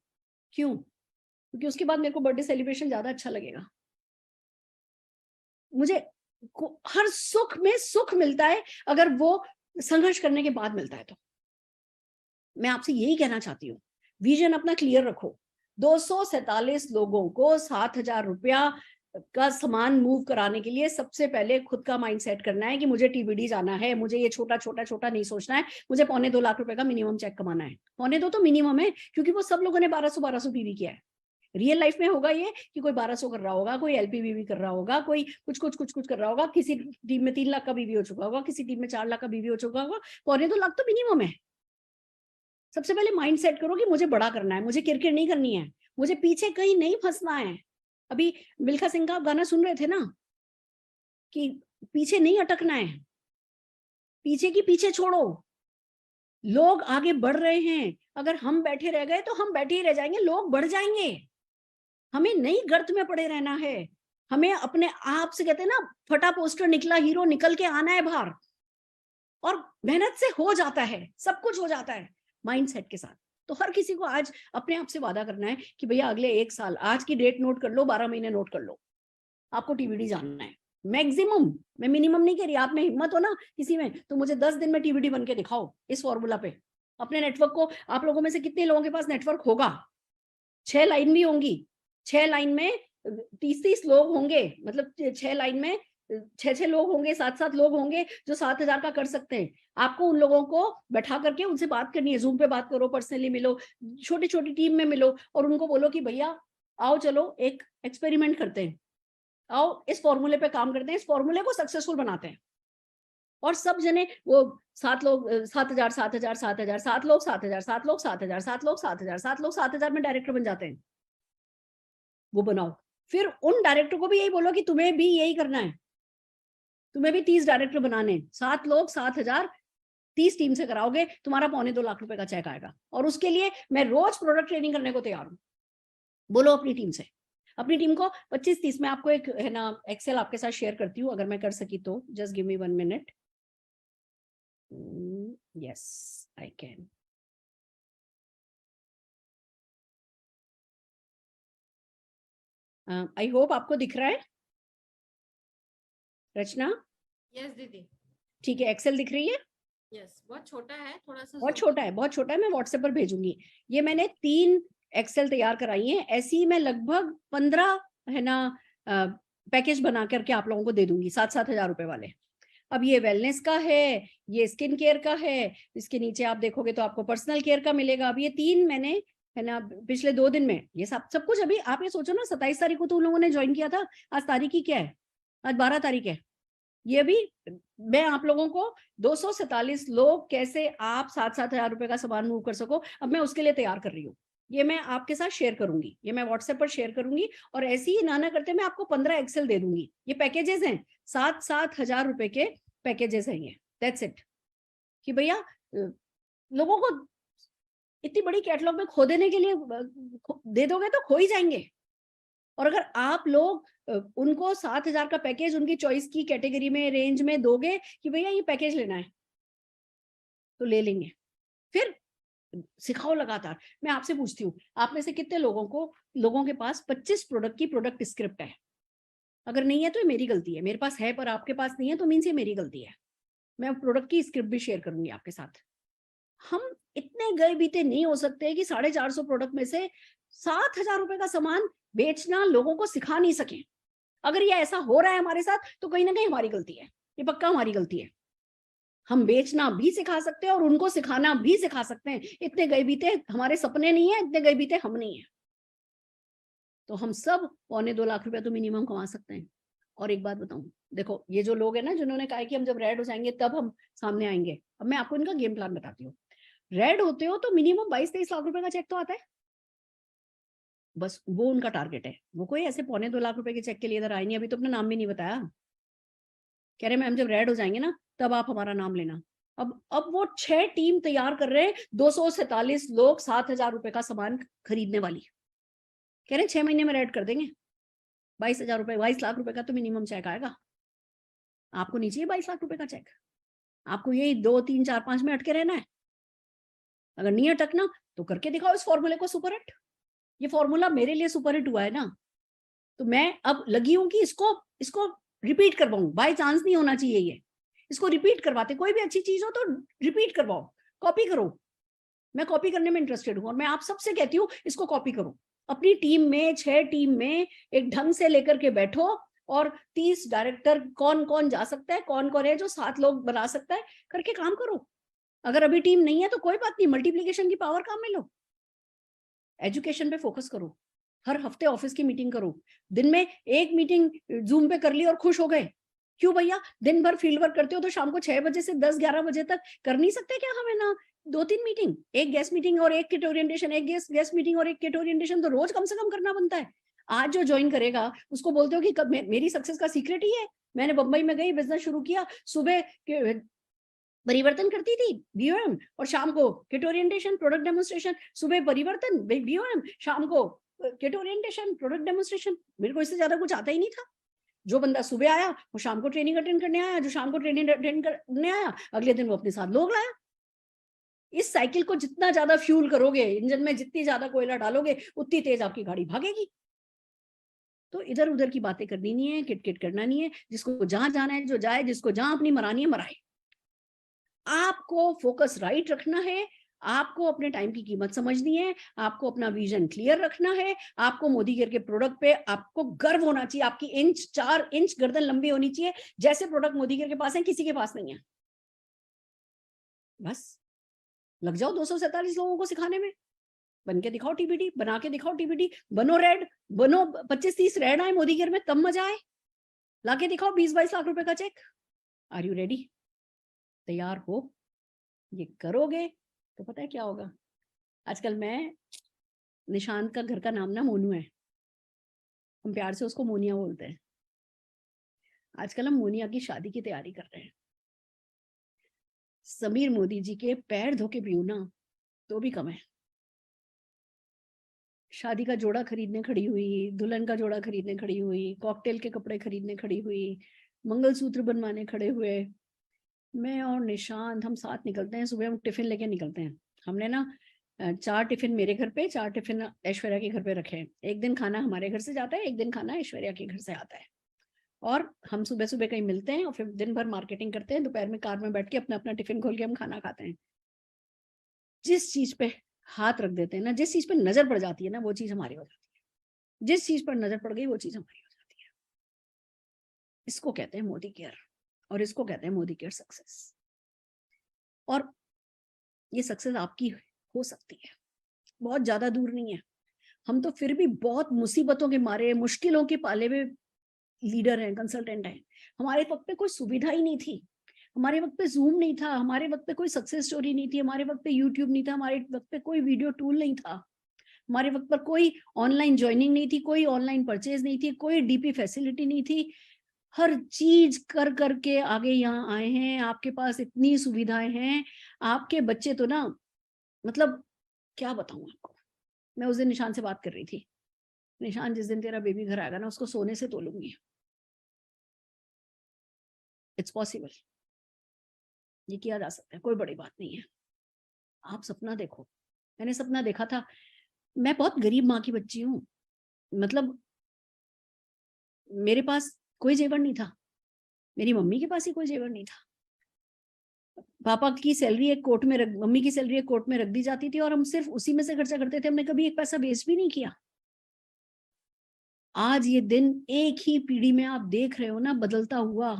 क्यों? क्योंकि उसके बाद मेरे को बर्थडे सेलिब्रेशन ज्यादा अच्छा लगेगा। मुझे हर सुख में सुख मिलता है अगर वो संघर्ष करने के बाद मिलता है। तो मैं आपसे यही कहना चाहती हूँ, विजन अपना क्लियर रखो। 247 लोगों को 7,000 रुपया का सामान मूव कराने के लिए सबसे पहले खुद का माइंड सेट करना है कि मुझे टीबीडी जाना है, मुझे ये छोटा छोटा छोटा नहीं सोचना है, मुझे 2.25 लाख रुपए का मिनिमम चेक कमाना है। 2.25 तो मिनिमम है, क्योंकि वो सब लोगों ने 1200 पीवी किया है। रियल लाइफ में होगा ये कि कोई 1200 कर रहा होगा, कोई एलपीवीवी कर रहा होगा, कोई कुछ कर रहा होगा, किसी टीम में 3 लाख का बीवी हो चुका होगा, किसी टीम में 4 लाख का बीवी हो चुका होगा। 2.25 लाख तो मिनिमम है। सबसे पहले माइंड सेट करो कि मुझे बड़ा करना है, मुझे किरकिर नहीं करनी है, मुझे पीछे कहीं नहीं फंसना है। अभी मिल्खा सिंह का आप गाना सुन रहे थे ना, कि पीछे नहीं अटकना है, पीछे की पीछे छोड़ो। लोग आगे बढ़ रहे हैं, अगर हम बैठे रह गए तो हम बैठे ही रह जाएंगे, लोग बढ़ जाएंगे। हमें नई गर्त में पड़े रहना है, हमें अपने आप से, कहते हैं ना, फटा पोस्टर निकला हीरो, निकल के आना है बाहर। और मेहनत से हो जाता है, सब कुछ हो जाता है माइंडसेट के साथ। तो हर किसी को आज अपने आप से वादा करना है कि भैया अगले 1 साल, आज की डेट नोट कर लो, 12 महीने नोट कर लो, आपको टीबीडी जानना है। मैक्सिमम, मैं मिनिमम नहीं कह रही, आप में हिम्मत हो ना किसी में, तो मुझे 10 दिन में टीबीडी बन के दिखाओ इस फॉर्मूला पे। अपने नेटवर्क को, आप लोगों में से कितने लोगों के पास नेटवर्क होगा? 6 लाइन भी होंगी, 6 लाइन में 30-30 लोग होंगे, मतलब 6 लाइन में 6-6 लोग होंगे, 7-7 लोग होंगे जो 7,000 का कर सकते हैं। आपको उन लोगों को बैठा करके उनसे बात करनी है, जूम पे बात करो, पर्सनली मिलो, छोटी छोटी टीम में मिलो, और उनको बोलो कि भैया आओ चलो एक एक्सपेरिमेंट करते हैं, आओ इस फॉर्मूले पे काम करते हैं, इस फॉर्मूले को सक्सेसफुल बनाते हैं। और सब जने वो 7 लोग 7,000 7,000 7,000, 7 लोग 7,000 7 लोग 7,000 7 लोग 7,000 7 लोग 7,000 में डायरेक्टर बन जाते हैं। वो बनाओ, फिर उन डायरेक्टर को भी यही बोलो कि तुम्हें भी यही करना है, तुम्हें भी 30 डायरेक्टर बनाने, 7 लोग 7,000, 30 टीम से कराओगे, तुम्हारा 2.25 लाख रुपए का चेक आएगा। और उसके लिए मैं रोज प्रोडक्ट ट्रेनिंग करने को तैयार हूँ। बोलो अपनी टीम से, अपनी टीम को 25-30 में। आपको एक है ना एक्सेल आपके साथ शेयर करती हूँ, अगर मैं कर सकी तो। Just give me 1 minute. Yes I can. I hope आपको दिख रहा है रचना? यस दीदी। ठीक है, एक्सेल दिख रही है? यस, बहुत छोटा है, थोड़ा सा बहुत छोटा है, बहुत छोटा है, मैं व्हाट्सएप पर भेजूंगी। ये मैंने 3 एक्सेल तैयार कराई हैं, ऐसी ही मैं लगभग 15 है ना पैकेज बना करके आप लोगों को दे दूंगी, 7-7 हजार रुपए वाले। अब ये वेलनेस का है, ये स्किन केयर का है, इसके नीचे आप देखोगे तो आपको पर्सनल केयर का मिलेगा। अब ये 3 मैंने है ना पिछले 2 दिन में ये सब कुछ। अभी आप ये सोचो ना, 27 तारीख को तो उन लोगों ने ज्वाइन किया था, आज तारीख ही क्या है? आज 12 तारीख है। ये भी मैं आप लोगों को 247 लोग कैसे आप 7-7 हजार रुपए का सामान मूव कर सको, अब मैं उसके लिए तैयार कर रही हूँ। ये मैं आपके साथ शेयर करूंगी, ये मैं व्हाट्सएप पर शेयर करूंगी, और ऐसे ही ना करते मैं आपको 15 एक्सेल दे दूंगी। ये पैकेजेस हैं, 7-7 हजार रुपए के पैकेजेस हैं ये, दैट्स इट। कि भैया लोगों को इतनी बड़ी कैटलॉग में खो देने के लिए दे दोगे तो खो ही जाएंगे। और अगर आप लोग उनको 7,000 का पैकेज उनकी चॉइस की कैटेगरी में रेंज में दोगे कि भैया ये पैकेज लेना है, तो ले लेंगे। फिर सिखाओ लगातार। मैं आपसे पूछती हूँ, आप में से कितने लोगों के पास 25 प्रोडक्ट की प्रोडक्ट स्क्रिप्ट है? अगर नहीं है तो ये मेरी गलती है, मेरे पास है पर आपके पास नहीं है तो मीन्स ये मेरी गलती है। मैं प्रोडक्ट की स्क्रिप्ट भी शेयर करूंगी आपके साथ। हम इतने गए बीते नहीं हो सकते कि 450 प्रोडक्ट में से 7,000 रुपए का सामान बेचना लोगों को सिखा नहीं सके। अगर ये ऐसा हो रहा है हमारे साथ तो कहीं ना कहीं हमारी गलती है, ये पक्का हमारी गलती है। हम बेचना भी सिखा सकते हैं और उनको सिखाना भी सिखा सकते हैं। इतने गए बीते हमारे सपने नहीं है, इतने गए बीते हम नहीं है। तो हम सब 1.25 लाख रुपया तो मिनिमम कमा सकते हैं। और एक बात बताऊं, देखो ये जो लोग हैं ना जिन्होंने कहा कि हम जब रेड हो जाएंगे तब हम सामने आएंगे, अब मैं आपको इनका गेम प्लान बताती हूँ। रेड होते हो तो मिनिमम 22-23 लाख रुपए का चेक तो आता है, बस वो उनका टारगेट है। वो कोई ऐसे 1.25 लाख रुपए के चेक के लिए इधर आए नहीं। अभी तो अपना नाम भी नहीं बताया, कह रहे मैम जब रेड हो जाएंगे ना तब आप हमारा नाम लेना। अब वो 6 टीम तैयार कर रहे हैं, 247 लोग 7,000 रुपए का सामान खरीदने वाली, कह रहे 6 महीने में रेड कर देंगे। 22,000 रुपए, 22 लाख रुपए का तो मिनिमम चेक आएगा। आपको नहीं चाहिए 22 लाख रुपए का चेक, आपको यही 2, 3, 4, 5 में अटके रहना है। अगर नहीं अटकना तो करके दिखाओ इस फॉर्मूले को सुपर हिट। ये फॉर्मूला मेरे लिए सुपर हिट हुआ है ना, तो मैं अब लगी हूं कि इसको रिपीट करवाऊं। बाय चांस नहीं होना चाहिए ये, इसको रिपीट करवाते। कोई भी अच्छी चीज हो तो रिपीट करवाओ, कॉपी करो। मैं कॉपी करने में इंटरेस्टेड हूं और मैं आप सबसे कहती हूँ इसको कॉपी करो। अपनी टीम में 6 टीम में एक ढंग से लेकर के बैठो और 30 डायरेक्टर कौन कौन जा सकता है, कौन कौन है जो 7 लोग बना सकता है, करके काम करो। अगर अभी टीम नहीं है तो कोई बात नहीं, मल्टीप्लिकेशन की पावर काम में लो। एजुकेशन पे फोकस करो, हर हफ्ते ऑफिस की मीटिंग करो। दिन में एक मीटिंग जूम पे कर ली और खुश हो गए, क्यों भैया? दिन भर फील्ड वर्क करते हो तो शाम को 6 बजे से 10-11 बजे तक कर नहीं सकते क्या? हमें ना 2-3 मीटिंग, एक गेस्ट मीटिंग और एक किट ओरिएंटेशन, एक गेस्ट मीटिंग और एक किट ओरिएंटेशन तो रोज कम से कम करना बनता है। आज जो ज्वाइन करेगा उसको बोलते हो कि मेरी सक्सेस का सीक्रेट ही है, मैंने बंबई में गई, बिजनेस शुरू किया, सुबह परिवर्तन करती थी बीओएम और शाम को किट ओरिएंटेशन प्रोडक्ट डेमोन्स्ट्रेशन, सुबह परिवर्तन बीओएम, शाम को किट ओरिएंटेशन प्रोडक्ट डेमोन्स्ट्रेशन। मेरे को इससे ज्यादा कुछ आता ही नहीं था। जो बंदा सुबह आया वो शाम को ट्रेनिंग अटेंड करने आया, जो शाम को ट्रेनिंग अटेंड करने आया अगले दिन वो अपने साथ लोग लाया। इस साइकिल को जितना ज्यादा फ्यूल करोगे, इंजन में जितनी ज्यादा कोयला डालोगे, उतनी तेज आपकी गाड़ी भागेगी। तो इधर उधर की बातें करनी नहीं है, किट किट करना नहीं है। जिसको जहां जाना है जो जाए, जिसको जहां अपनी मरानी है मराए। आपको फोकस राइट रखना है, आपको अपने टाइम की कीमत समझनी है, आपको अपना विजन क्लियर रखना है, आपको मोदी केयर के प्रोडक्ट पे आपको गर्व होना चाहिए। आपकी 4 इंच गर्दन लंबी होनी चाहिए, जैसे प्रोडक्ट मोदी केयर के पास है किसी के पास नहीं है। बस लग जाओ 247 लोगों को सिखाने में। बन के दिखाओ टीबीडी, बना के दिखाओ टीबीडी, बनो रेड, बनो 25-30 रेड आए मोदी केयर में तब मजा आए। लाके दिखाओ 20-22 लाख रुपए का चेक। Are you ready? तैयार हो? ये करोगे तो पता है क्या होगा। आजकल निशांत का घर का नाम ना मोनू है, हम प्यार से उसको मोनिया बोलते हैं। आजकल हम मोनिया की शादी की तैयारी कर रहे हैं। समीर मोदी जी के पैर धो के पीऊं ना तो भी कम है। शादी का जोड़ा खरीदने खड़ी हुई, दुल्हन का जोड़ा खरीदने खड़ी हुई, कॉकटेल के कपड़े खरीदने खड़ी हुई, मंगलसूत्र बनवाने खड़े हुए। मैं और निशांत हम साथ निकलते हैं, सुबह हम टिफिन लेके निकलते हैं। हमने ना 4 टिफिन मेरे घर पे, 4 टिफिन ऐश्वर्या के घर पे रखे हैं। एक दिन खाना हमारे घर से जाता है, एक दिन खाना ऐश्वर्या के घर से आता है। और हम सुबह सुबह कहीं मिलते हैं और फिर दिन भर मार्केटिंग करते हैं। दोपहर में कार में बैठ के अपना अपना टिफिन खोल के हम खाना खाते हैं। जिस चीज पे हाथ रख देते हैं ना, जिस चीज पे नजर पड़ जाती है ना, वो चीज हमारी हो जाती है। जिस चीज पर नजर पड़ गई वो चीज हमारी हो जाती है। इसको कहते हैं मोदी केयर और इसको कहते हैं मोदी केयर सक्सेस। और ये सक्सेस आपकी हो सकती है, बहुत ज्यादा दूर नहीं है। हम तो फिर भी बहुत मुसीबतों के मारे, मुश्किलों के पाले में लीडर हैं, कंसल्टेंट हैं। हमारे वक्त पे कोई सुविधा ही नहीं थी, हमारे वक्त पे जूम नहीं था, हमारे वक्त पे कोई सक्सेस स्टोरी नहीं थी, हमारे वक्त पे यूट्यूब नहीं था, हमारे वक्त पे कोई वीडियो टूल नहीं था, हमारे वक्त पर कोई ऑनलाइन ज्वाइनिंग नहीं थी, कोई ऑनलाइन परचेज नहीं थी, कोई डीपी फैसिलिटी नहीं थी। हर चीज कर करके आगे यहाँ आए हैं, आपके पास इतनी सुविधाएं हैं, आपके बच्चे तो ना, मतलब क्या बताऊं आपको। मैं उस दिन निशान से बात कर रही थी, निशान जिस दिन तेरा बेबी घर आएगा ना, उसको सोने से तोलूंगी। इट्स पॉसिबल, ये किया जा सकता है, कोई बड़ी बात नहीं है। आप सपना देखो, मैंने सपना देखा था, मैं बहुत गरीब माँ की बच्ची हूँ, मतलब मेरे पास कोई जेवर नहीं था, मेरी मम्मी के पास ही कोई जेवर नहीं था। पापा की सैलरी एक कोट में रख, मम्मी की सैलरी एक कोट में रख दी जाती थी और हम सिर्फ उसी में से खर्चा करते थे, हमने कभी एक पैसा वेस्ट भी नहीं किया। आज ये दिन एक ही पीढ़ी में आप देख रहे हो ना बदलता हुआ,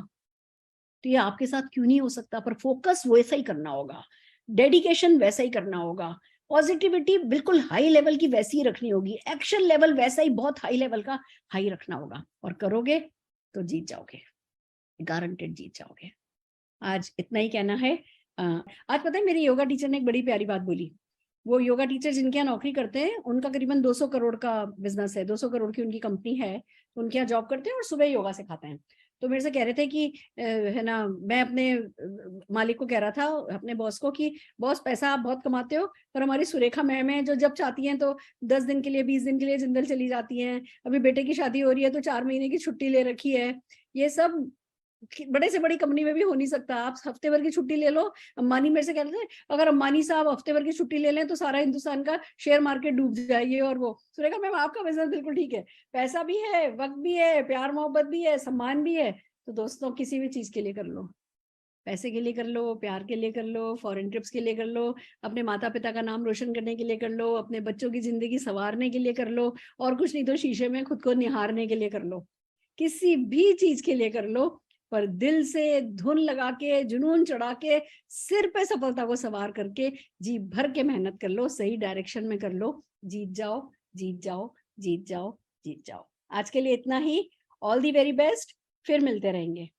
तो ये आपके साथ क्यों नहीं हो सकता। पर फोकस वैसा ही करना होगा, डेडिकेशन वैसा ही करना होगा, पॉजिटिविटी बिल्कुल हाई लेवल की वैसी ही रखनी होगी, एक्शन लेवल वैसा ही बहुत हाई लेवल का हाई रखना होगा, और करोगे तो जीत जाओगे, गारंटेड जीत जाओगे। आज इतना ही कहना है। आज पता है मेरी योगा टीचर ने एक बड़ी प्यारी बात बोली। वो योगा टीचर जिनके यहाँ नौकरी करते हैं उनका करीबन 200 करोड़ का बिजनेस है, 200 करोड़ की उनकी कंपनी है, तो उनके यहाँ जॉब करते हैं और सुबह योगा सिखाते हैं। तो मेरे से कह रहे थे कि है ना, मैं अपने मालिक को कह रहा था, अपने बॉस को, कि बॉस पैसा आप बहुत कमाते हो, पर हमारी सुरेखा मैम है जो जब चाहती हैं तो 10 दिन के लिए 20 दिन के लिए जिंदल चली जाती हैं, अभी बेटे की शादी हो रही है तो 4 महीने की छुट्टी ले रखी है। ये सब बड़े से बड़ी कंपनी में भी हो नहीं सकता, आप हफ्ते भर की छुट्टी ले लो। अंबानी मेरे से कह रहे थे अगर अंबानी साहब हफ्ते भर की छुट्टी ले लें तो सारा हिंदुस्तान का शेयर मार्केट डूब जाएगी। और वो सुरेखा मैम आपका बिजनेस बिल्कुल ठीक है, पैसा भी है, वक्त भी है, प्यार मोहब्बत भी है, सम्मान भी है, तो दोस्तों किसी भी चीज के लिए कर लो, पैसे के लिए कर लो, प्यार के लिए कर लो, फॉरेन ट्रिप्स के लिए कर लो, अपने माता पिता का नाम रोशन करने के लिए कर लो, अपने बच्चों की जिंदगी संवारने के लिए कर लो, और कुछ नहीं तो शीशे में खुद को निहारने के लिए कर लो, किसी भी चीज के लिए कर लो, पर दिल से धुन लगा के, जुनून चढ़ा के, सिर पे सफलता को सवार करके जी भर के मेहनत कर लो, सही डायरेक्शन में कर लो, जीत जाओ, जीत जाओ, जीत जाओ, जीत जाओ। आज के लिए इतना ही, ऑल दी वेरी बेस्ट, फिर मिलते रहेंगे,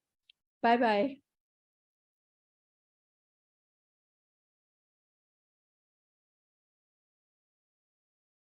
बाय बाय।